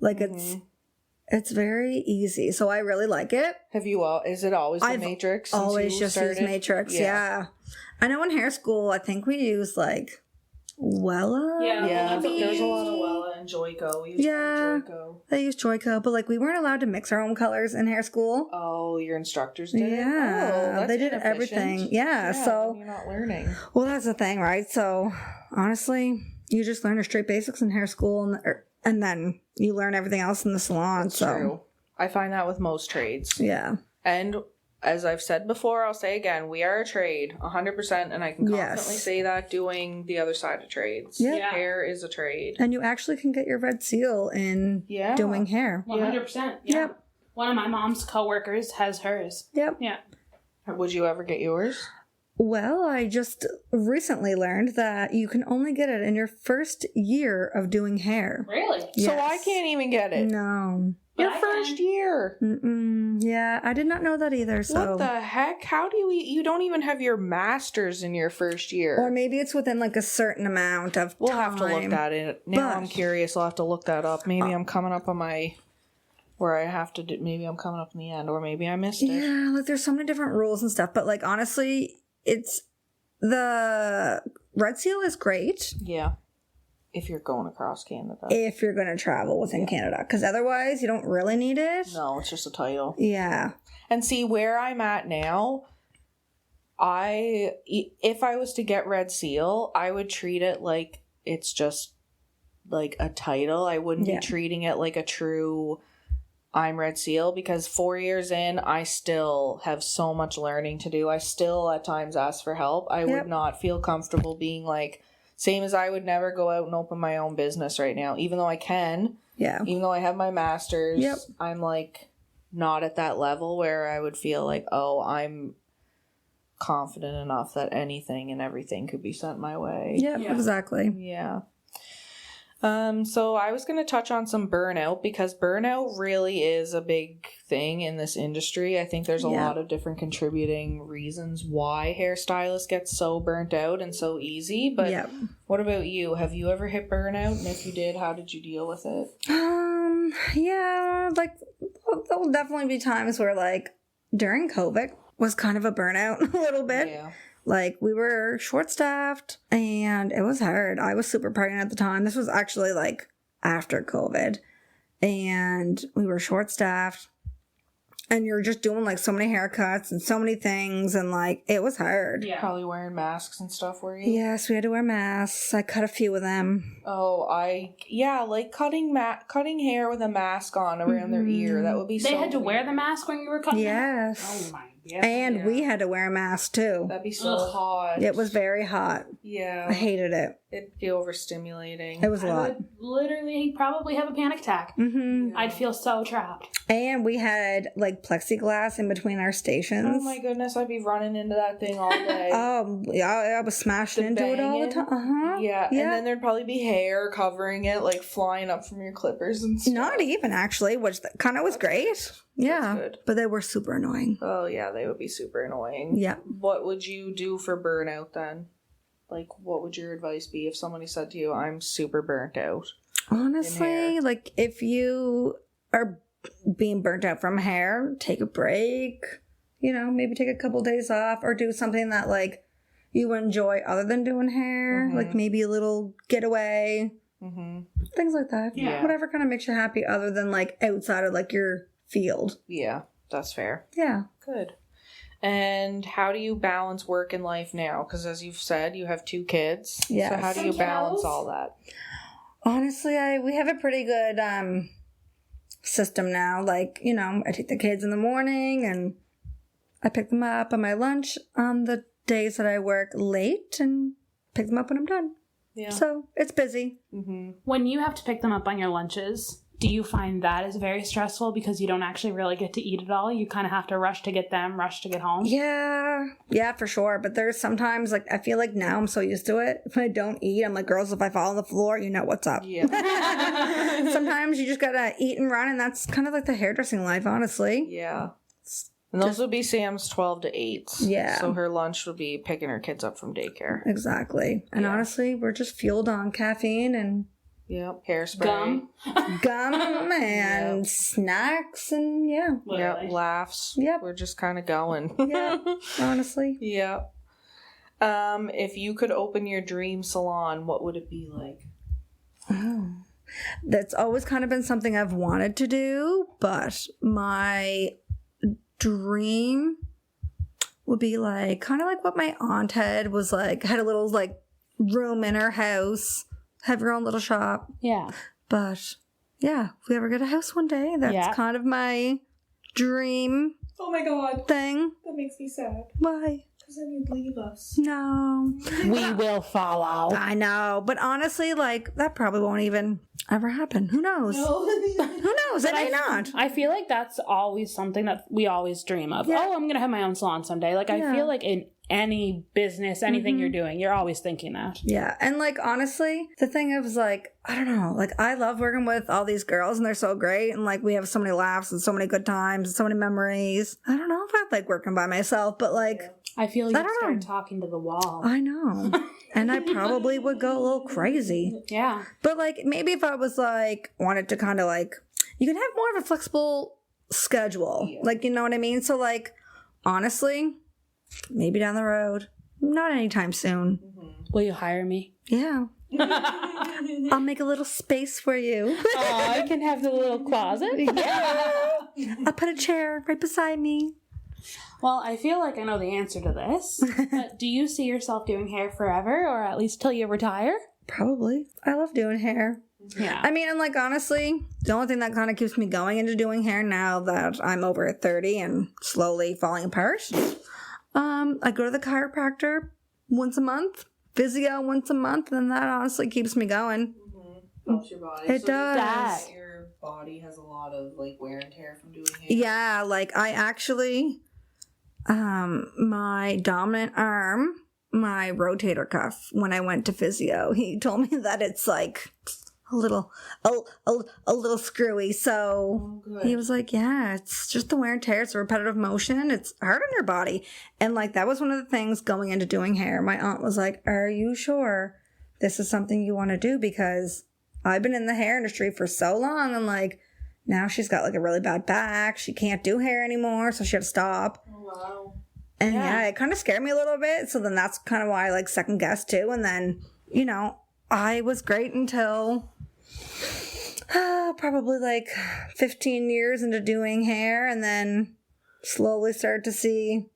Like, it's very easy. So I really like it. Have you is it always the I've Matrix? Since always you just started? used Matrix, yeah. I know in hair school, I think we used, like, Wella. Yeah, maybe? there's a lot of Wella and Joico. We used Yeah. Joico. They used Joico, but, like, we weren't allowed to mix our own colors in hair school. Oh, your instructors did? Yeah, Oh, that's they did inefficient. everything. Yeah, so then you're not learning. well, that's the thing, right? So honestly, you just learn your straight basics in hair school, and then you learn everything else in the salon. That's so true. I find that with most trades. yeah, And as I've said before, I'll say again, we are a trade, 100%, and I can confidently say that doing the other side of trades. Yeah. Hair is a trade. and you actually can get your red seal in doing hair. 100%. Yeah. Yep. One of my mom's coworkers has hers. Yep. Yeah. Would you ever get yours? Well, I just recently learned that you can only get it in your first year of doing hair. Really? So Yes. I can't even get it. No. Your But I first year. Yeah, I did not know that either. So What the heck? How do you don't even have your master's in your first year? or maybe it's within like a certain amount of We'll time. have to look at it. Now But- I'm curious. I'll have to look that up. Maybe I'm coming up on my where I have to do. Maybe I'm coming up in the end, or maybe I missed it. Yeah, like there's so many different rules and stuff, but like honestly, it's the red seal is great Yeah. If you're going across Canada. if you're going to travel within Canada, because otherwise you don't really need it. No, it's just a title. Yeah. And see where I'm at now. If I was to get red seal, I would treat it like it's just like a title. I wouldn't Yeah. be treating it like a true I'm red seal, because 4 years in, I still have so much learning to do. I still at times ask for help. I Yep. would not feel comfortable being like, same as I would never go out and open my own business right now, even though I can, Yeah. even though I have my master's. Yep. I'm like not at that level where I would feel like, oh, I'm confident enough that anything and everything could be sent my way. Yep, Yeah. exactly. Yeah. So I was going to touch on some burnout, because burnout really is a big thing in this industry. I think there's a Yeah. lot of different contributing reasons why hairstylists get so burnt out and so easy. But Yep. what about you? Have you ever hit burnout? And if you did, how did you deal with it? Yeah, like there'll definitely be times where like during COVID was kind of a burnout a little bit. Yeah. Like we were short staffed and it was hard. I was super pregnant at the time. This was actually like after COVID, and we were short staffed, and you're just doing like so many haircuts and so many things, and like it was hard. Yeah. Probably wearing masks and stuff, were you? Yes, we had to wear masks. I cut a few of them. Oh, like cutting hair with a mask on around their ear. That would be so They had to wear weird. the mask when you were cutting hair? Yes. Oh my god. And we had to wear a mask too. That'd be so Ugh. hot. It was very hot. Yeah. I hated it. It'd be overstimulating. It was a I lot. would literally probably have a panic attack. Mm-hmm. I'd feel so trapped. And we had like plexiglass in between our stations. Oh my goodness, I'd be running into that thing all day. Yeah, I was smashing into it all the banging. time. Uh-huh. Yeah, and then there'd probably be hair covering it, like flying up from your clippers and stuff. Not even actually, which kind of was great. Yeah, good. but they were super annoying. Oh yeah, they would be super annoying. Yeah. What would you do for burnout then? Like, what would your advice be if somebody said to you, I'm super burnt out? Honestly, like if you are being burnt out from hair, take a break. You know, maybe take a couple days off, or do something that like you enjoy other than doing hair. Mhm. Like maybe a little getaway. Things like that. Yeah. Whatever kind of makes you happy other than like outside of like your field. Yeah, that's fair. Yeah. Good. And how do you balance work and life now? Because as you've said, you have 2 kids. Yes. So how do you balance all that? Honestly, we have a pretty good system now. Like, you know, I take the kids in the morning and I pick them up on my lunch on the days that I work late and pick them up when I'm done. Yeah. So it's busy. When you have to pick them up on your lunches, do you find that is very stressful because you don't actually really get to eat it all? You kind of have to rush to get them, rush to get home? Yeah, for sure. But there's sometimes, like, I feel like now I'm so used to it. If I don't eat, I'm like, girls, if I fall on the floor, you know what's up. Yeah. Sometimes you just gotta eat and run, and that's kind of like the hairdressing life, honestly. Yeah. And those would be Sam's 12 to 8s. Yeah. So her lunch would be picking her kids up from daycare. Exactly. And honestly, we're just fueled on caffeine and Yep. Hairspray. Gum. and snacks and yeah. Yep. Laughs. Yep. We're just kind of going. Yeah. Honestly. Yep. If you could open your dream salon, what would it be like? That's always kind of been something I've wanted to do, but my dream would be like kind of like what my aunt had was like had a little like room in her house, have your own little shop. Yeah. But yeah, if we ever get a house one day, that's kind of my dream. Oh my god. Thing. That makes me sad. Why? Because then you'd leave us. No. We will follow. I know, but honestly, like that probably won't even ever happen. Who knows? Who knows? It may not. I feel like that's always something that we always dream of. Yeah. Oh, I'm going to have my own salon someday. Like, I feel like in any business, anything you're doing, you're always thinking that. Yeah, and like honestly, the thing is like I don't know, like I love working with all these girls and they're so great and like we have so many laughs and so many good times and so many memories. I don't know if I'd like working by myself, but like I feel like I you don't start know. talking to the wall. I know. And I probably would go a little crazy. Yeah. But like maybe if I was like wanted to kind of like you can have more of a flexible schedule. Yeah. Like you know what I mean? So like honestly, maybe down the road. Not anytime soon. Will you hire me? Yeah. I'll make a little space for you. Oh, I can have the little closet. Yeah. I'll put a chair right beside me. Well, I feel like I know the answer to this. But do you see yourself doing hair forever, or at least till you retire? Probably. I love doing hair. Yeah. I mean, and like honestly, the only thing that kind of keeps me going into doing hair now that I'm over at 30 and slowly falling apart, I go to the chiropractor once a month, physio once a month, and that honestly keeps me going. Helps your body. It does. that- Your body has a lot of like wear and tear from doing hair. Yeah, like I actually, my dominant arm, my rotator cuff, when I went to physio, he told me that it's like a little screwy. So he was like, yeah, it's just the wear and tear. It's a repetitive motion. It's hard on your body. And like, that was one of the things going into doing hair. My aunt was like, are you sure this is something you want to do? Because I've been in the hair industry for so long and like, now she's got like a really bad back. She can't do hair anymore. So she had to stop. Oh, wow. And yeah, it kind of scared me a little bit. So then that's kind of why I like second guessed too. And then, you know, I was great until probably like 15 years into doing hair and then slowly started to see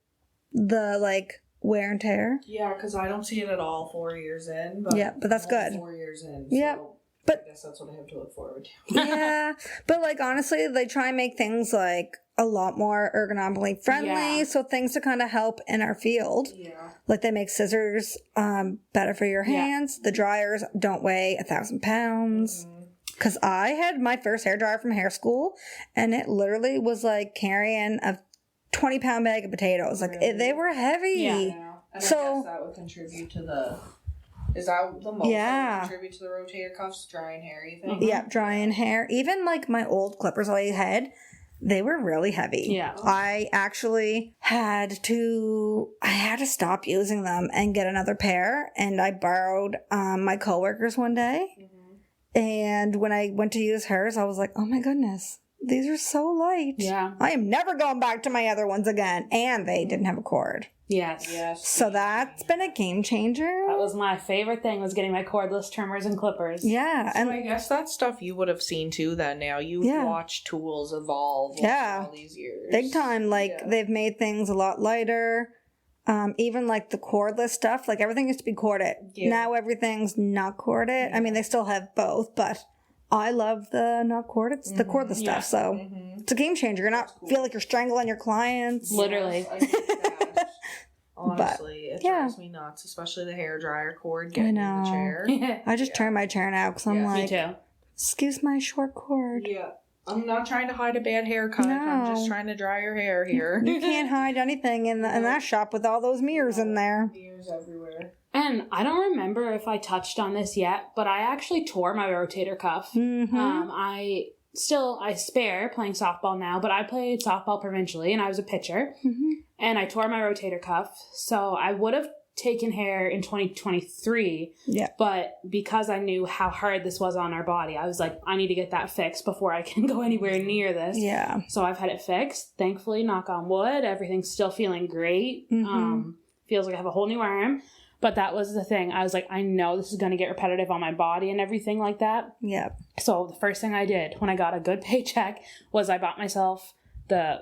the like wear and tear. Yeah, because I don't see it at all 4 years in. But Yeah, but that's I'm only good. 4 years in. Yeah, So but- I guess that's what I have to look forward to. Yeah. But like honestly, they try and make things like a lot more ergonomically friendly. Yeah. So things to kind of help in our field. Yeah. Like they make scissors better for your hands. The dryers don't weigh 1,000 pounds. Because I had my first hair dryer from hair school, and it literally was like carrying a 20-pound bag of potatoes. Like they were heavy. Yeah. And So- I guess that would contribute to the... Is that the most that would contribute to the rotator cuffs, drying hair, you think? Yeah, drying hair. Even like my old clippers I had, they were really heavy. Yeah. I actually had to stop using them and get another pair. And I borrowed my coworkers one day. And when I went to use hers, I was like, oh my goodness, these are so light. Yeah. I am never going back to my other ones again. And they didn't have a cord. Yes. Yes. So that's been a game changer. That was my favorite thing, was getting my cordless trimmers and clippers. Yeah. So And I guess that's stuff you would have seen too then now. You've watched tools evolve over all these years. big time. Like, they've made things a lot lighter. Even like the cordless stuff, like everything used to be corded. Yeah. Now everything's not corded. I mean, they still have both, but I love the not corded, the cordless stuff. So it's a game changer. You're not feel like you're strangling your clients. Literally. I get that. Honestly, it drives me nuts, especially the hair dryer cord getting in the chair. I just turn my chair now because I'm like, Me too. excuse my short cord. Yeah. I'm not trying to hide a bad haircut. No. I'm just trying to dry your hair here. You can't hide anything in that shop with all those mirrors in there. Mirrors everywhere. And I don't remember if I touched on this yet, but I actually tore my rotator cuff. Mm-hmm. I spare playing softball now, but I played softball provincially and I was a pitcher. Mm-hmm. And I tore my rotator cuff. So I would have taken hair in 2023. Yeah. But because I knew how hard this was on our body, I was like, I need to get that fixed before I can go anywhere near this. Yeah. So I've had it fixed. Thankfully, knock on wood, everything's still feeling great. Mm-hmm. Feels like I have a whole new arm. But that was the thing. I was like, I know this is going to get repetitive on my body and everything like that. Yeah. So the first thing I did when I got a good paycheck was I bought myself the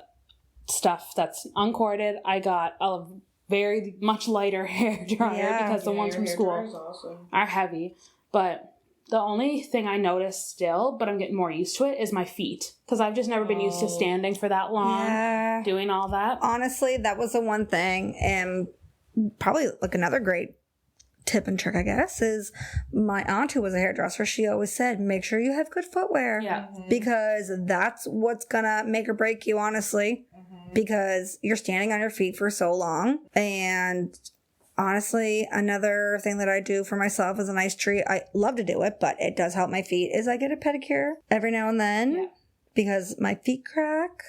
stuff that's uncorded. I got a very much lighter hair dryer because the ones from school are heavy. But the only thing I noticed still, but I'm getting more used to it, is my feet. Because I've just never been used to standing for that long, doing all that. Honestly, that was the one thing. And probably like another great tip and trick, I guess, is my aunt who was a hairdresser, she always said, make sure you have good footwear. Yeah. Because that's what's gonna make or break you, honestly. Because you're standing on your feet for so long. And honestly, another thing that I do for myself as a nice treat, I love to do it, but it does help my feet, is I get a pedicure every now and then because my feet crack.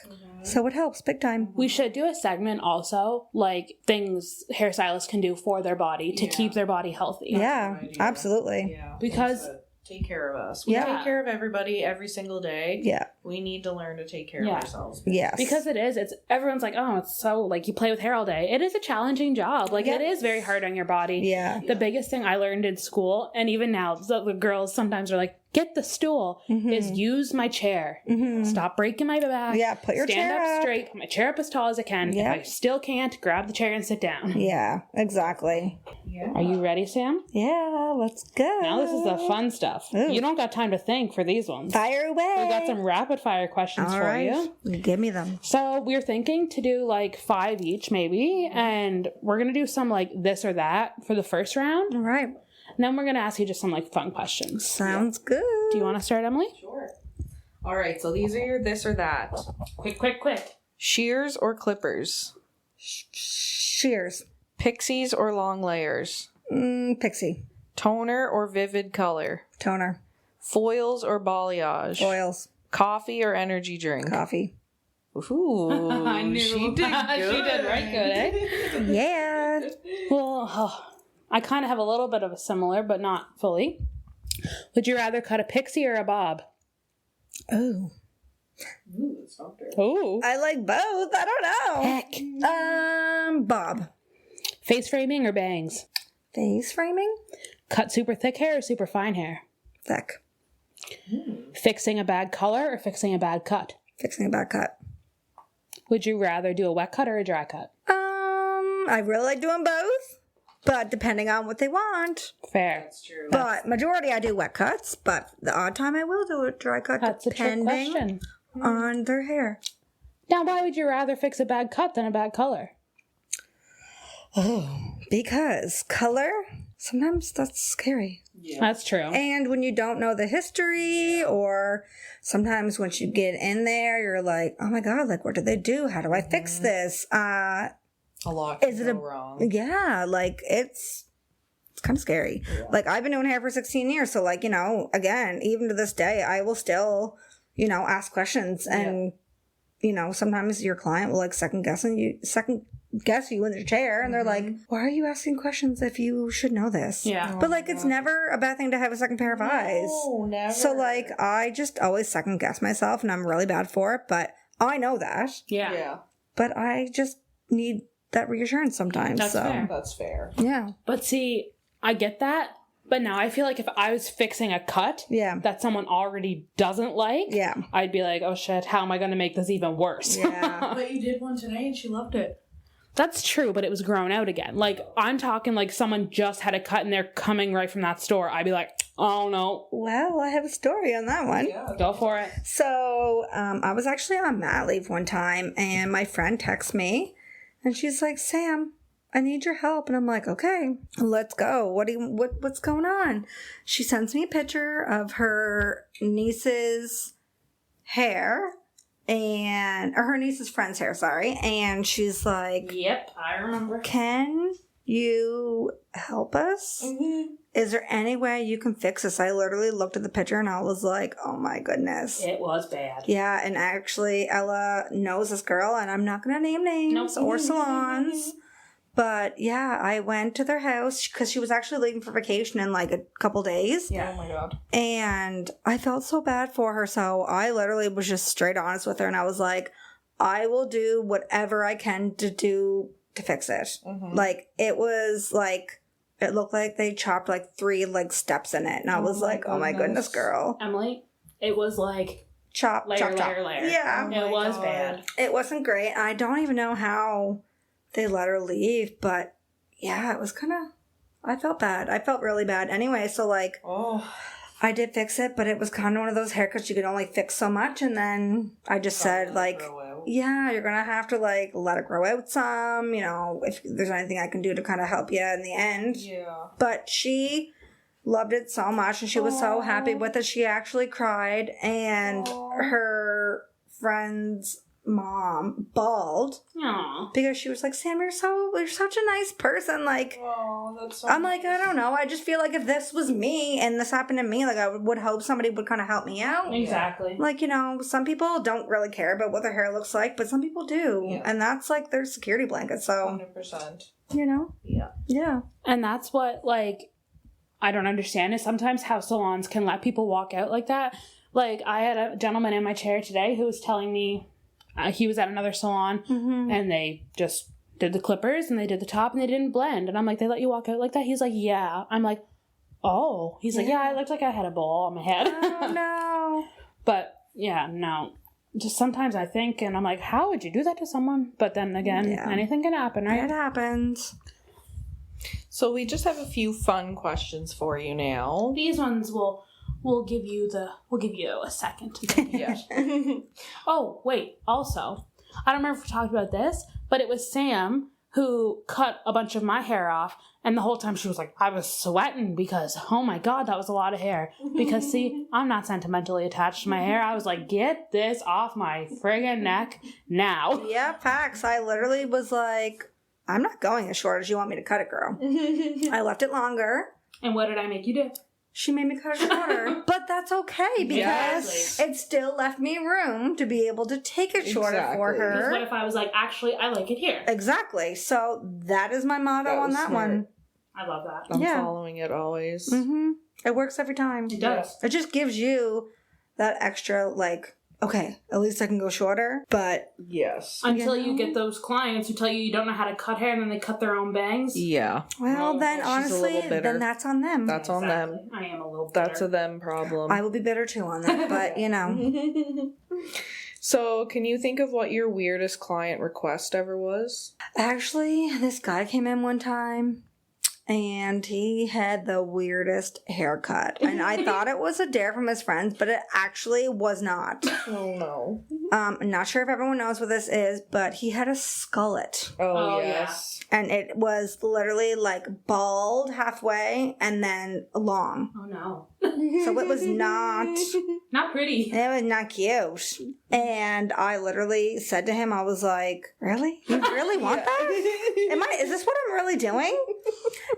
So it helps big time. We should do a segment also, like things hairstylists can do for their body to keep their body healthy. Yeah, absolutely. Yeah. Because take care of us. We take care of everybody every single day. Yeah. We need to learn to take care of ourselves. Yes. Because it's everyone's like, oh, it's so, like, you play with hair all day. It is a challenging job. Like, it is very hard on your body. Yeah. The biggest thing I learned in school, and even now, the girls sometimes are like, get the stool, is use my chair. Stop breaking my back. Yeah, put your stand chair up up straight, put my chair up as tall as I can. Yeah. If I still can't, grab the chair and sit down. Yeah, exactly. Yeah. Are you ready, Sam? Yeah, let's go. Now this is the fun stuff. Ooh. You don't got time to think for these ones. Fire away. We got some rapid fire questions All for right. you. Give me them. So we're thinking to do like 5 each maybe, and we're going to do some like this or that for the first round. All right. And then we're going to ask you just some like fun questions. Sounds good. Do you want to start, Emily? Sure. All right, so these are your this or that. Quick. Shears or clippers? Shears. Pixies or long layers? Pixie. Toner or vivid color? Toner. Foils or balayage? Oils. Coffee or energy drink? Coffee. Ooh, I knew. she did good. She did right good, eh? Yeah. Well, I kind of have a little bit of a similar, but not fully. Would you rather cut a pixie or a bob? Oh. Ooh, that's not fair. Oh. I like both. I don't know. Heck. Bob. Face framing or bangs? Face framing? Cut super thick hair or super fine hair? Thick. Fixing a bad color or fixing a bad cut? Fixing a bad cut. Would you rather do a wet cut or a dry cut? I really like doing both, but depending on what they want. Fair. That's true. But majority I do wet cuts, but the odd time I will do a dry cut That's a trick depending question. on their hair. Now, why would you rather fix a bad cut than a bad color? Oh, because color, sometimes that's scary. Yeah. That's true. And when you don't know the history, or sometimes once you get in there, you're like, oh my God, like, what did they do? How do I fix this? A lot can Is it go a- wrong. Yeah, like, it's kind of scary. Like, I've been doing hair for 16 years. So, like, again, even to this day, I will still, ask questions. And, sometimes your client will, like, second guess you in their chair, and they're like, why are you asking questions if you should know this? Yeah. But, like, it's never a bad thing to have a second pair of eyes. No, never. So, like, I just always second guess myself, and I'm really bad for it, but I know that. Yeah. But I just need that reassurance sometimes. That's so fair. That's fair. yeah. But see, I get that. But now I feel like if I was fixing a cut Yeah. that someone already doesn't like, Yeah. I'd be like, oh shit, how am I going to make this even worse? Yeah. But you did one today and she loved it. That's true, but it was grown out again. Like, I'm talking like someone just had a cut and they're coming right from that store. I'd be like, oh no. Well, I have a story on that one. Yeah. Go for it. So, I was actually on mat leave one time, and my friend texts me, and she's like, "Sam, I need your help." And I'm like, "Okay, let's go. What's going on?" She sends me a picture of her niece's hair, or her niece's friend's hair, sorry. And she's like, Yep, I remember. "Can you help us? Is there any way you can fix this?" I literally looked at the picture and I was like, oh my goodness. It was bad. Yeah, and actually Ella knows this girl, and I'm not going to name names or salons. But yeah, I went to their house because she was actually leaving for vacation in like a couple days. Yeah. Oh my god. And I felt so bad for her. So I literally was just straight honest with her. And I was like, I will do whatever I can to fix it. Like, it was like, it looked like they chopped like 3 like steps in it. And I was like, oh my goodness, girl. Emily, it was like Chop, layer, chop, chop. layer, layer. Yeah. It was God. bad. It wasn't great. I don't even know how they let her leave, but yeah, it was kind of, I felt bad. I felt really bad. Anyway, so like, Oh. I did fix it, but it was kind of one of those haircuts you could only fix so much. And then I just said like, yeah, you're going to have to like let it grow out some, you know, if there's anything I can do to kind of help you in the end. Yeah. But she loved it so much and she was so happy with it. She actually cried, and her friend's mom bawled Aww. because she was like, Sam, you're such a nice person. Like, Oh, that's so I'm like, I don't know. I just feel like if this was me and this happened to me, like I would hope somebody would kind of help me out. Exactly. Like, you know, some people don't really care about what their hair looks like, but some people do. Yeah. And that's like their security blanket. So, 100%. you know? Yeah. Yeah. And that's what, like, I don't understand is sometimes how salons can let people walk out like that. Like, I had a gentleman in my chair today who was telling me he was at another salon and they just did the clippers and they did the top and they didn't blend. And I'm like, they let you walk out like that? He's like, yeah. I'm like, oh. He's like, yeah, it looked like I had a ball on my head. Oh, no. But, yeah, no. Just sometimes I think, and I'm like, how would you do that to someone? But then again, anything can happen, right? It happens. So we just have a few fun questions for you now. These ones we'll give you a second to think. Yeah. Oh, wait, also, I don't remember if we talked about this, but it was Sam who cut a bunch of my hair off, and the whole time she was like, I was sweating because, oh my god, that was a lot of hair. Because, see, I'm not sentimentally attached to my hair. I was like, get this off my friggin' neck now. Yeah, facts. I literally was like, I'm not going as short as you want me to cut it, girl. I left it longer. And what did I make you do? She made me cut it shorter. But that's okay because Exactly. it still left me room to be able to take it shorter for Exactly. Because her. what if I was like, actually, I like it here? Exactly. So that is my motto That on was that smart. one. I love that. I'm Yeah. following it always. It works every time. It does. It just gives you that extra, like, okay, at least I can go shorter. But Yes. Until You you know? get those clients who tell you don't know how to cut hair and then they cut their own bangs. Yeah. well, No, then she's a honestly, little bitter. then that's on them. That's on them. Exactly. I am a little That's a bitter. them problem. I will be bitter too on that. But you know, So, can you think of what your weirdest client request ever was? actually, this guy came in one time. And he had the weirdest haircut. And I thought it was a dare from his friends, but it actually was not. Oh no. I'm not sure if everyone knows what this is, but he had a skullet. Oh, Oh, yes. And it was literally like bald halfway and then long. Oh no. So it was not, Not pretty. it was not cute. And I literally said to him, I was like, really? You really want that? Is this what I'm really doing?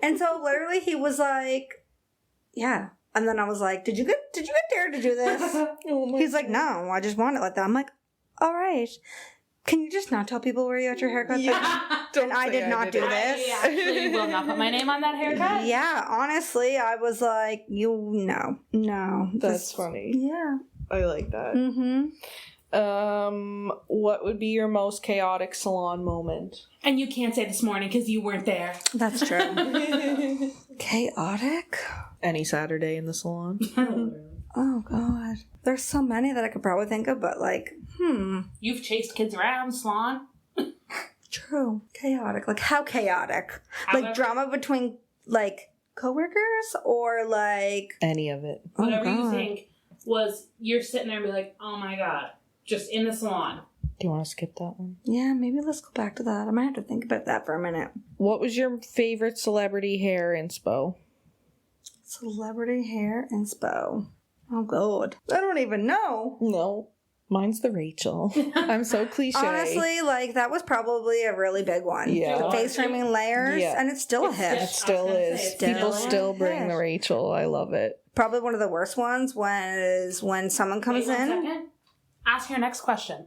And so literally he was like, yeah. And then I was like, did you get dared to do this? Oh my He's like, no, I just want it like that. I'm like, all right. Can you just not tell people where you got your haircut? Don't And I say did not do it. this. I actually will not put my name on that haircut. Yeah, honestly, I was like, no. That's funny. Yeah. I like that. Mm-hmm. What would be your most chaotic salon moment? And you can't say this morning because you weren't there. That's true. Chaotic? Any Saturday in the salon. Oh, God. There's so many that I could probably think of, but like, You've chased kids around, salon. True. Chaotic. Like, how chaotic? However- Like, drama between, like, coworkers or, like... Any of it. Whatever you God. think was, you're sitting there and be like, oh my God, just in the salon. Do you want to skip that one? Yeah, maybe let's go back to that. I might have to think about that for a minute. What was your favorite celebrity hair inspo? Celebrity hair inspo. Oh, God. I don't even know. No. Mine's the Rachel. I'm so cliche. Honestly, like, that was probably a really big one. Yeah. The face framing layers, Yeah. and it's still a hit. It still is. Still People a still bring hit. the Rachel. I love it. Probably one of the worst ones was when someone comes Wait 1 in. second. Ask your next question.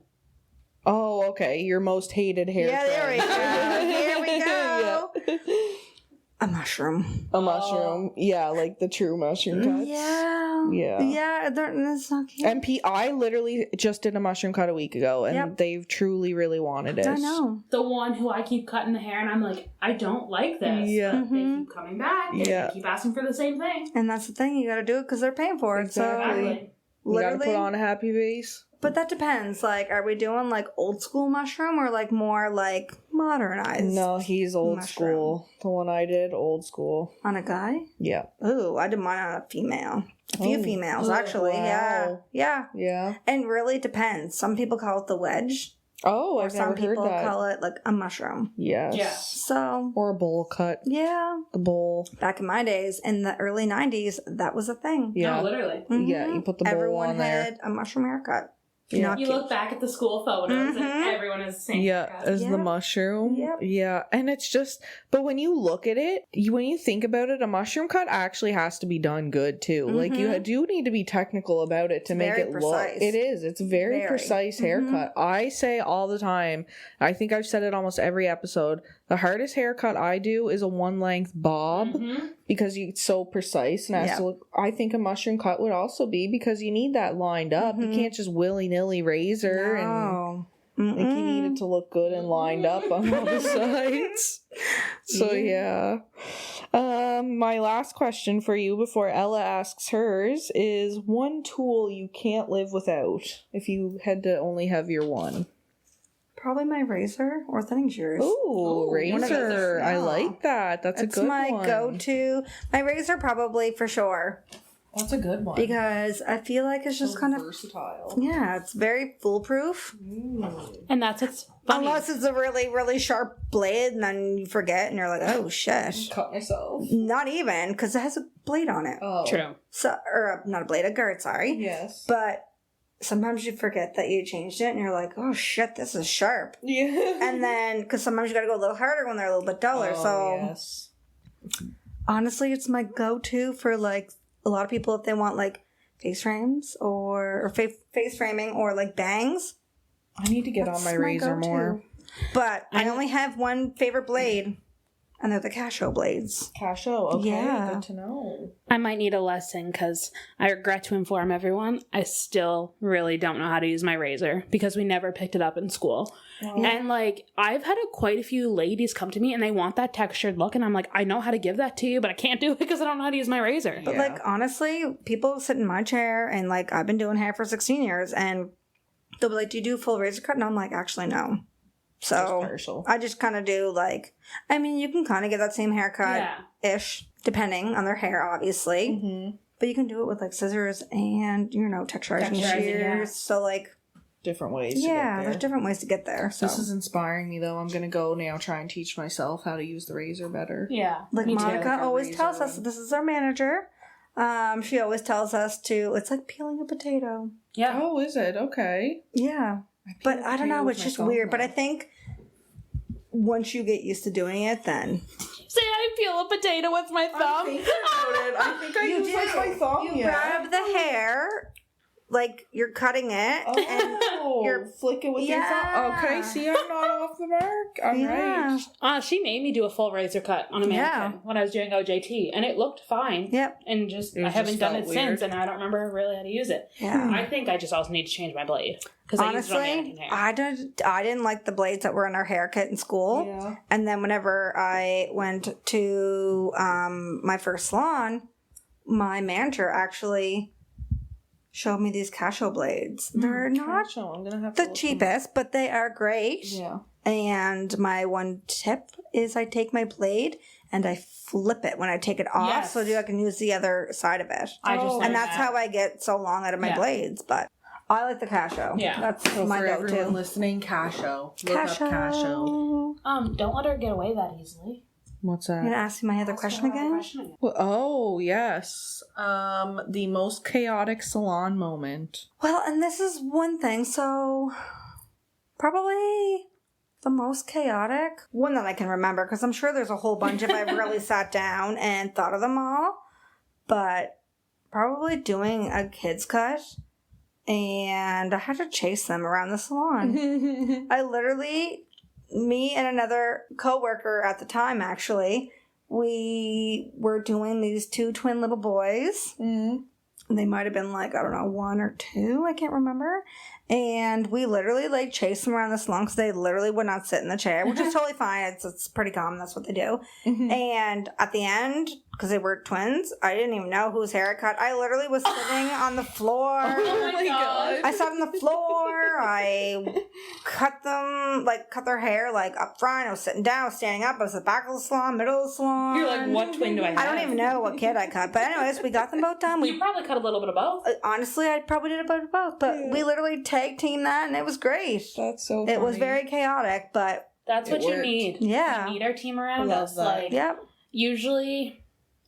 Oh, okay. Your most hated hair Yeah, there we trend. go. Here we go. Yeah. A mushroom. A mushroom. Yeah, like the true mushroom cuts. Yeah. Yeah. Yeah, that's not cute. And I literally just did a mushroom cut a week ago, and Yep. they've truly, really wanted it. I know. The one who I keep cutting the hair and I'm like, I don't like this. Yeah. But they keep coming back. And Yeah. they keep asking for the same thing. And that's the thing. You got to do it because they're paying for it. Exactly. So, Exactly. You gotta literally. put on a happy face. But that depends. Like, are we doing like old school mushroom or like more like modernized? No, he's old mushroom. school. The one I did, old school. On a guy? Yeah. Ooh, I did mine on a female. A few Oh. females, Oh, actually. Yeah. wow. Yeah. Yeah. And really it depends. Some people call it the wedge, Oh, or I've some never heard people that. call it like a mushroom. Yes. Yeah. So, Or a bowl cut. yeah. The bowl. Back in my days, in the early 90s, that was a thing. Yeah. No, literally. Mhm. Yeah, you put the bowl Everyone on there. had a mushroom haircut. Yeah. Not You cute. look back at the school photos Mhm. and everyone is the same. Yeah, haircut. as Yeah. the mushroom. Yep. Yeah, and it's just, but when you look at it, when you think about it, a mushroom cut actually has to be done good too. Like you Mhm. do need to be technical about it to make very it precise. look. It is. It's very, Very. precise Mhm. haircut. I say all the time. I think I've said it almost every episode. The hardest haircut I do is a one length bob Mhm. because it's so precise and has Yeah. to look. I think a mushroom cut would also be because you need that lined up. You Mhm. can't just willy nilly razor and. No. Like you need it to look good and lined up on all the sides. So yeah. My last question for you before Ella asks hers is one tool you can't live without if you had to only have your one. Probably my razor or thinning shears. Ooh, one of those. razor. I Yeah. like that. That's It's a good my one. go-to. My razor probably for sure That's a good one. because I feel like it's just kind of versatile. yeah, it's very foolproof. And that's what's funny. Unless it's a really really sharp blade, and then you forget, and you're like, oh shit. Cut myself. Not even because it has a blade on it. Oh. True. So not a blade, a guard. Sorry, Yes. but sometimes you forget that you changed it, and you're like, oh shit, this is sharp. Yeah. And then because sometimes you got to go a little harder when they're a little bit duller. Oh, so yes. honestly, it's my go-to for like a lot of people if they want like face frames or face framing or like bangs. I need to get That's on my razor go-to. more. But I only have one favorite blade, and they're the Casio blades. Casio, okay, Yeah. good to know. I might need a lesson because I regret to inform everyone I still really don't know how to use my razor because we never picked it up in school. And like I've had quite a few ladies come to me and they want that textured look, and I'm like, I know how to give that to you, but I can't do it because I don't know how to use my razor. But like honestly, people sit in my chair, and like I've been doing hair for 16 years, and they'll be like, "Do you do full razor cut?" And I'm like, "Actually, no." So Just partial. I just kind of do like, I mean, you can kind of get that same haircut Yeah. ish, depending on their hair, obviously. Mm-hmm. But you can do it with like scissors and texturizing Texturizing, shears. yeah. So like, Different ways to yeah, get there. there's different ways to get there. So This is inspiring me, though. I'm going to go now try and teach myself how to use the razor better. Yeah. like me too. Monica like a always razor tells us, one. this is our manager. She always tells us to. It's like peeling a potato. Yeah. Oh, is it? Okay. Yeah, but I don't know. It's just weird. But I think once you get used to doing it, then Say I peel a potato with my thumb. I think I you use like my thumb. You grab the hair like you're cutting it and you're flicking with your thumb. Okay, see, I'm not off the mark. I'm right. She made me do a full razor cut on a mannequin when I was doing OJT, and it looked fine. Yep. And I haven't done it since, and I don't remember really how to use it. Yeah. I think I just also need to change my blade. Honestly, I didn't like the blades that were in our hair kit in school. Yeah. And then whenever I went to my first salon, my manager actually showed me these Casio blades. They're not I'm gonna have the cheapest, but they are great. Yeah. And my one tip is I take my blade and I flip it when I take it off so I can use the other side of it. And that's how I get so long out of my blades. But I like the Casio. Yeah. That's my for go-to. everyone listening, Casio. Look up Casio. Don't let her get away that easily. What's that? You gonna ask me my other question again? Well, oh, yes. The most chaotic salon moment. Well, and this is one thing. So, probably the most chaotic one that I can remember, because I'm sure there's a whole bunch if I've really sat down and thought of them all. But probably doing a kid's cut, and I had to chase them around the salon. I literally, me and another coworker at the time, actually, we were doing these two twin little boys. They might have been like, I don't know, 1 or 2. I can't remember. And we literally like chased them around the salon because they literally would not sit in the chair, which is totally fine. It's pretty common. That's what they do. And at the end, because they were twins, I didn't even know whose hair I cut. I literally was sitting on the floor. Oh my God. I sat on the floor. I cut their hair like up front. I was sitting down, I was standing up. I was at the back of the salon, middle of the salon. You're like, what twin do I have? I don't even know what kid I cut. But anyways, we got them both done. You probably cut a little bit of both. Honestly, I probably did a bit of both. But we literally tag teamed that, and it was great. That's so funny. It was very chaotic, but that's what you need. Yeah. We need our team around us. Like, usually,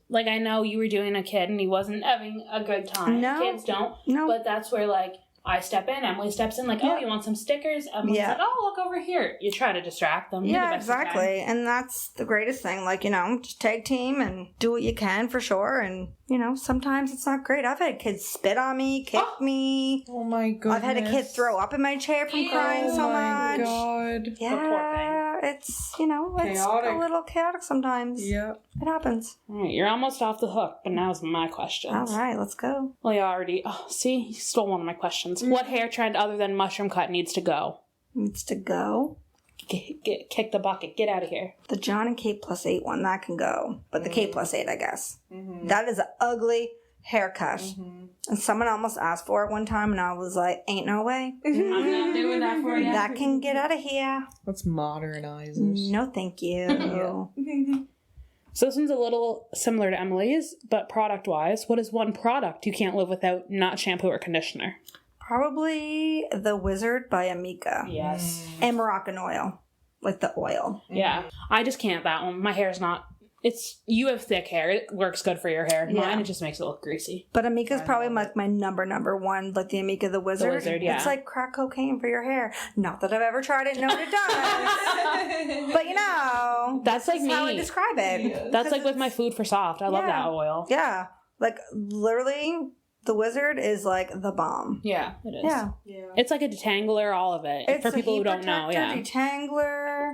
like, I know you were doing a kid and he wasn't having a good time. No. Kids don't. No. But that's where, like, I step in, Emily steps in, like, oh, you want some stickers? Emily's like, oh, look over here. You try to distract them. Yeah, exactly. And that's the greatest thing. Like, just tag team and do what you can for sure. And, sometimes it's not great. I've had kids spit on me, kick me. Oh my goodness. I've had a kid throw up in my chair from crying so much. Oh my God. Yeah, it's, it's a little chaotic sometimes. Yeah. It happens. All right, you're almost off the hook, but now's my questions. All right, let's go. Well, you stole one of my questions. What hair trend other than mushroom cut needs to go? Needs to go? Kick the bucket. Get out of here. The John and Kate plus 8 one, that can go. But the Kate plus 8, I guess. That is an ugly haircut. And someone almost asked for it one time, and I was like, ain't no way. I'm not doing that for you. That can get out of here. Let's modernize it. No, thank you. So this one's a little similar to Emily's, but product-wise, what is one product you can't live without, not shampoo or conditioner? Probably the Wizard by Amika. Yes. And Moroccan oil. Like the oil. Yeah. I just can't that one. My hair's not... You have thick hair. It works good for your hair. Mine, it just makes it look greasy. But Amika's probably like my number one. Like the Amika the Wizard. The Wizard, yeah. It's like crack cocaine for your hair. Not that I've ever tried it. No, it does. But that's like me. How I describe it. Yeah. That's like with my food for soft. I love that oil. Yeah. Like literally... The Wizard is like the bomb. Yeah, it is. Yeah. It's like a detangler, all of it. It's for people who don't know, detangler.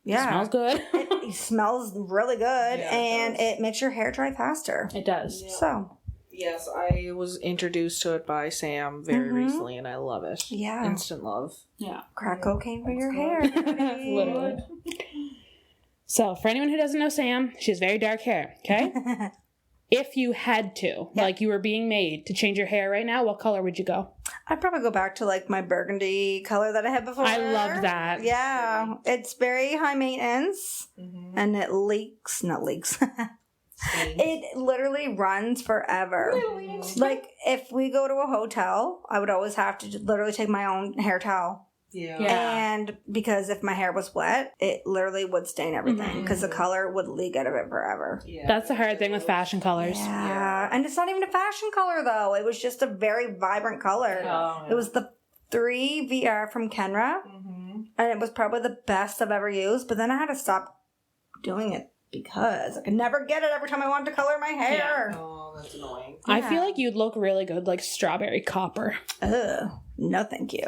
Yeah. It smells good. It smells really good, and it makes your hair dry faster. It does. Yeah. So. Yes, I was introduced to it by Sam very recently, and I love it. Yeah. Instant love. Yeah. Crack cocaine for your hair. Literally. So, for anyone who doesn't know Sam, she has very dark hair, okay? If you had to, like you were being made to change your hair right now, what color would you go? I'd probably go back to like my burgundy color that I had before. I love that. Yeah. It's very high maintenance and it leaks. Not leaks. It literally runs forever. Like if we go to a hotel, I would always have to literally take my own hair towel. Yeah. And because if my hair was wet, it literally would stain everything because the color would leak out of it forever. Yeah. That's the hard thing with fashion colors. Yeah. And it's not even a fashion color though. It was just a very vibrant color. Oh, It was the 3 VR from Kenra. And it was probably the best I've ever used. But then I had to stop doing it because I could never get it every time I wanted to color my hair. Oh, that's annoying. I feel like you'd look really good like strawberry copper. Ugh. No, thank you.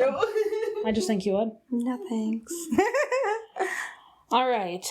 I just think you would. No, thanks. All right.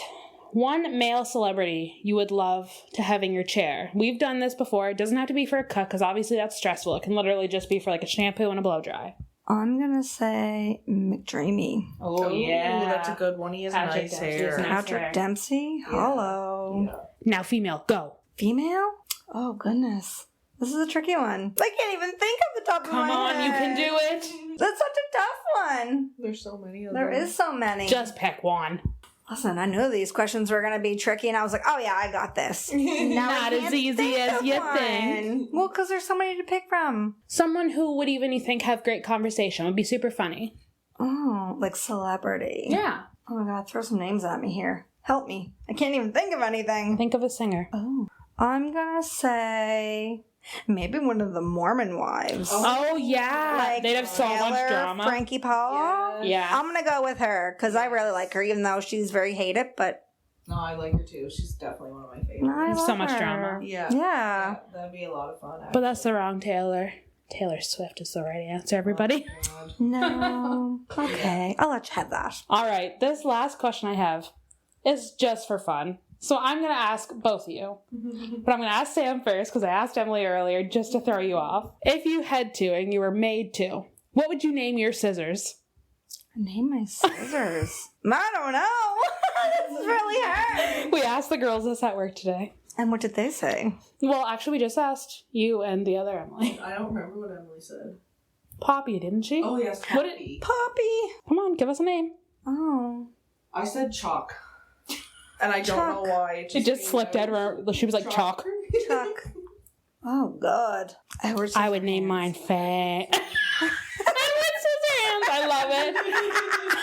One male celebrity you would love to have in your chair. We've done this before. It doesn't have to be for a cut because obviously that's stressful. It can literally just be for like a shampoo and a blow dry. I'm going to say McDreamy. Oh, yeah. That's a good one. He has Patrick nice Dempsey's hair. nice. Patrick Dempsey? Hello. Yeah. Now female, go. Female? Oh, goodness. This is a tricky one. I can't even think of the top of my Come on, head. you can do it. That's such a tough one. There's so many of There them. is so many. Just pick one. Listen, I knew these questions were going to be tricky, and I was like, oh, yeah, I got this. Now Not I as can't easy think as of you one. think. Well, because there's so many to pick from. Someone who would even you think have great conversation would be super funny. Oh, like celebrity. Yeah. Oh, my God, throw some names at me here. Help me. I can't even think of anything. Think of a singer. Oh. I'm going to say maybe one of the Mormon wives. Oh, yeah. Like They'd have so much Taylor, drama. Frankie Paul. Yeah. I'm going to go with her because I really like her, even though she's very hated, but No, I like her too. She's definitely one of my favorites. I So love much her. drama. Yeah. Yeah. That'd be a lot of fun. But that's the wrong Taylor. Taylor Swift is the right answer, everybody. God. No. Okay. I'll let you have that. All right. This last question I have is just for fun. So I'm going to ask both of you. But I'm going to ask Sam first because I asked Emily earlier just to throw you off. If you had to and you were made to, what would you name your scissors? Name my scissors. I don't know. This is really hard. We asked the girls this at work today. And what did they say? Well, actually, we just asked you and the other Emily. I don't remember what Emily said. Poppy, didn't she? Oh, yes, What Poppy. Poppy. Come on, give us a name. Oh. I said chalk. And I don't Chalk. know why. It just slipped out of her. She was like, chalk. Chuck. Oh, God. I would name mine Faye. I love it.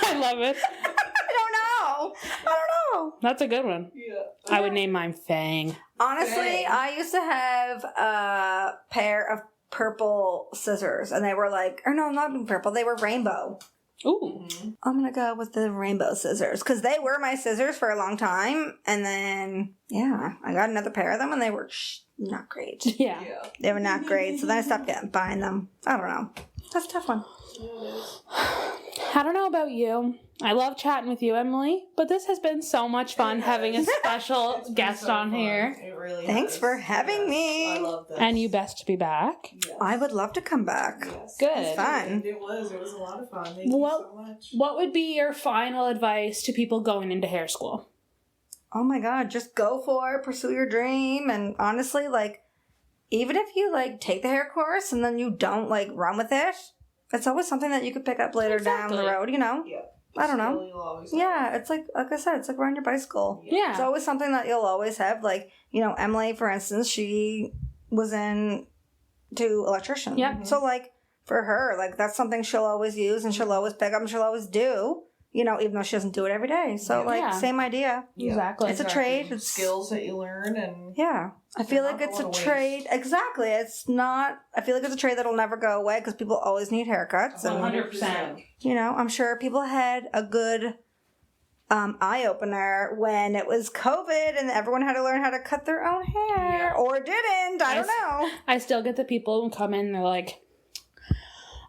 I love it. I don't know. That's a good one. Yeah. I would name mine Fang. Honestly, Dang. I used to have a pair of purple scissors, and they were like, or no, not even purple, they were rainbow. Ooh. I'm gonna go with the rainbow scissors because they were my scissors for a long time, and then yeah, I got another pair of them, and they were not great. Yeah. Yeah. They were not great, so then I stopped buying them. I don't know. That's a tough one. I don't know about you. I love chatting with you, Emily, but this has been so much fun having a special It's been guest so on fun. here. It really Thanks has. for having me. I love this. And you best to be back. Yes. I would love to come back. Yes. Good. It's fun. It was a lot of fun. Thank Well, you so much. What would be your final advice to people going into hair school? Oh my God, just go for it, pursue your dream, and honestly, like, even if you like take the hair course and then you don't like run with it, it's always something that you could pick up later down the Exactly. road, you know? Yeah. I don't know. Skill you'll always have. Yeah, it's like I said, it's like riding your bicycle. Yeah. It's always something that you'll always have. Like, you know, Emily, for instance, she was in to electrician. Yep. So like for her, like that's something she'll always use and she'll always pick up and she'll always do. You know, even though she doesn't do it every day. So Yeah. like Yeah. same idea. Yeah. Exactly. It's a trade. It's skills that you learn and Yeah. I feel They're like not it's a going to trade. Exactly. It's not. I feel like it's a trade that'll never go away because people always need haircuts. And 100%. you know, I'm sure people had a good eye opener when it was COVID and everyone had to learn how to cut their own hair Yeah. or didn't. I don't know. I still get the people who come in and they're like,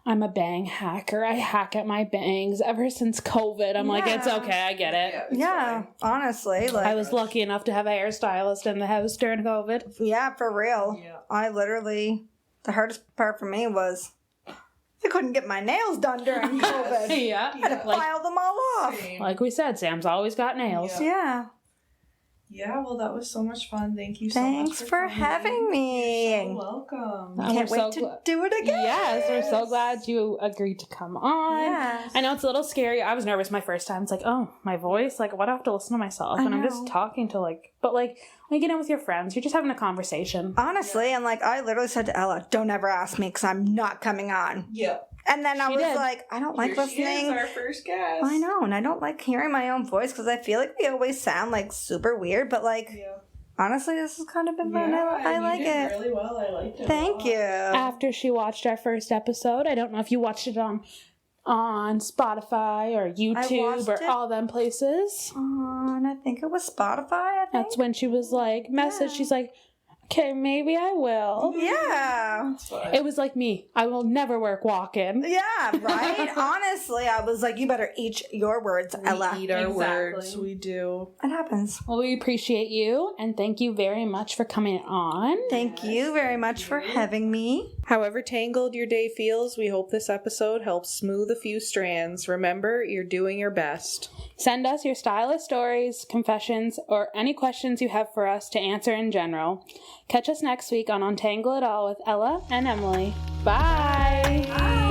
I'm a bang hacker. I hack at my bangs ever since COVID. I'm like, it's Yeah. okay. I get it. it's Yeah, fine. honestly, like I was lucky enough to have a hairstylist in the house during COVID. yeah, for real. Yeah. I literally the hardest part for me was I couldn't get my nails done during COVID. Yeah. I had to file them all off. Same. Like we said, Sam's always got nails. Yeah. Yeah. Yeah, well, that was so much fun. Thank you so much. Thanks for having me. You're so welcome. And Can't we're wait so to do it again. Yes, we're so glad you agreed to come on. Yes. I know it's a little scary. I was nervous my first time. It's like, oh, my voice, like, what? I have to listen to myself, I and I'm just know. talking to but when you get in with your friends, you're just having a conversation. Honestly, and like I literally said to Ella, "Don't ever ask me because I'm not coming on." Yep. And then I She was did. like, "I don't like Here she is, listening." our first guest. I know, and I don't like hearing my own voice because I feel like we always sound like super weird. But like, Yeah. honestly, this has kind of been fun. I you like did it. really well. I liked it. a Thank lot. you. After she watched our first episode, I don't know if you watched it on on Spotify or YouTube or all them places. And I think it was Spotify, I think. That's when she was like, she's like, okay, maybe I will. Yeah. It was like me. I will never work walking. Yeah, right? Honestly, I was like, you better eat your words, Ella. We eat our words. We do. It happens. Well, we appreciate you, and thank you very much for coming on. Thank you very much for having me. However tangled your day feels, we hope this episode helps smooth a few strands. Remember, you're doing your best. Send us your stylist stories, confessions, or any questions you have for us to answer in general. Catch us next week on Untangle It All with Ella and Emily. Bye! Bye.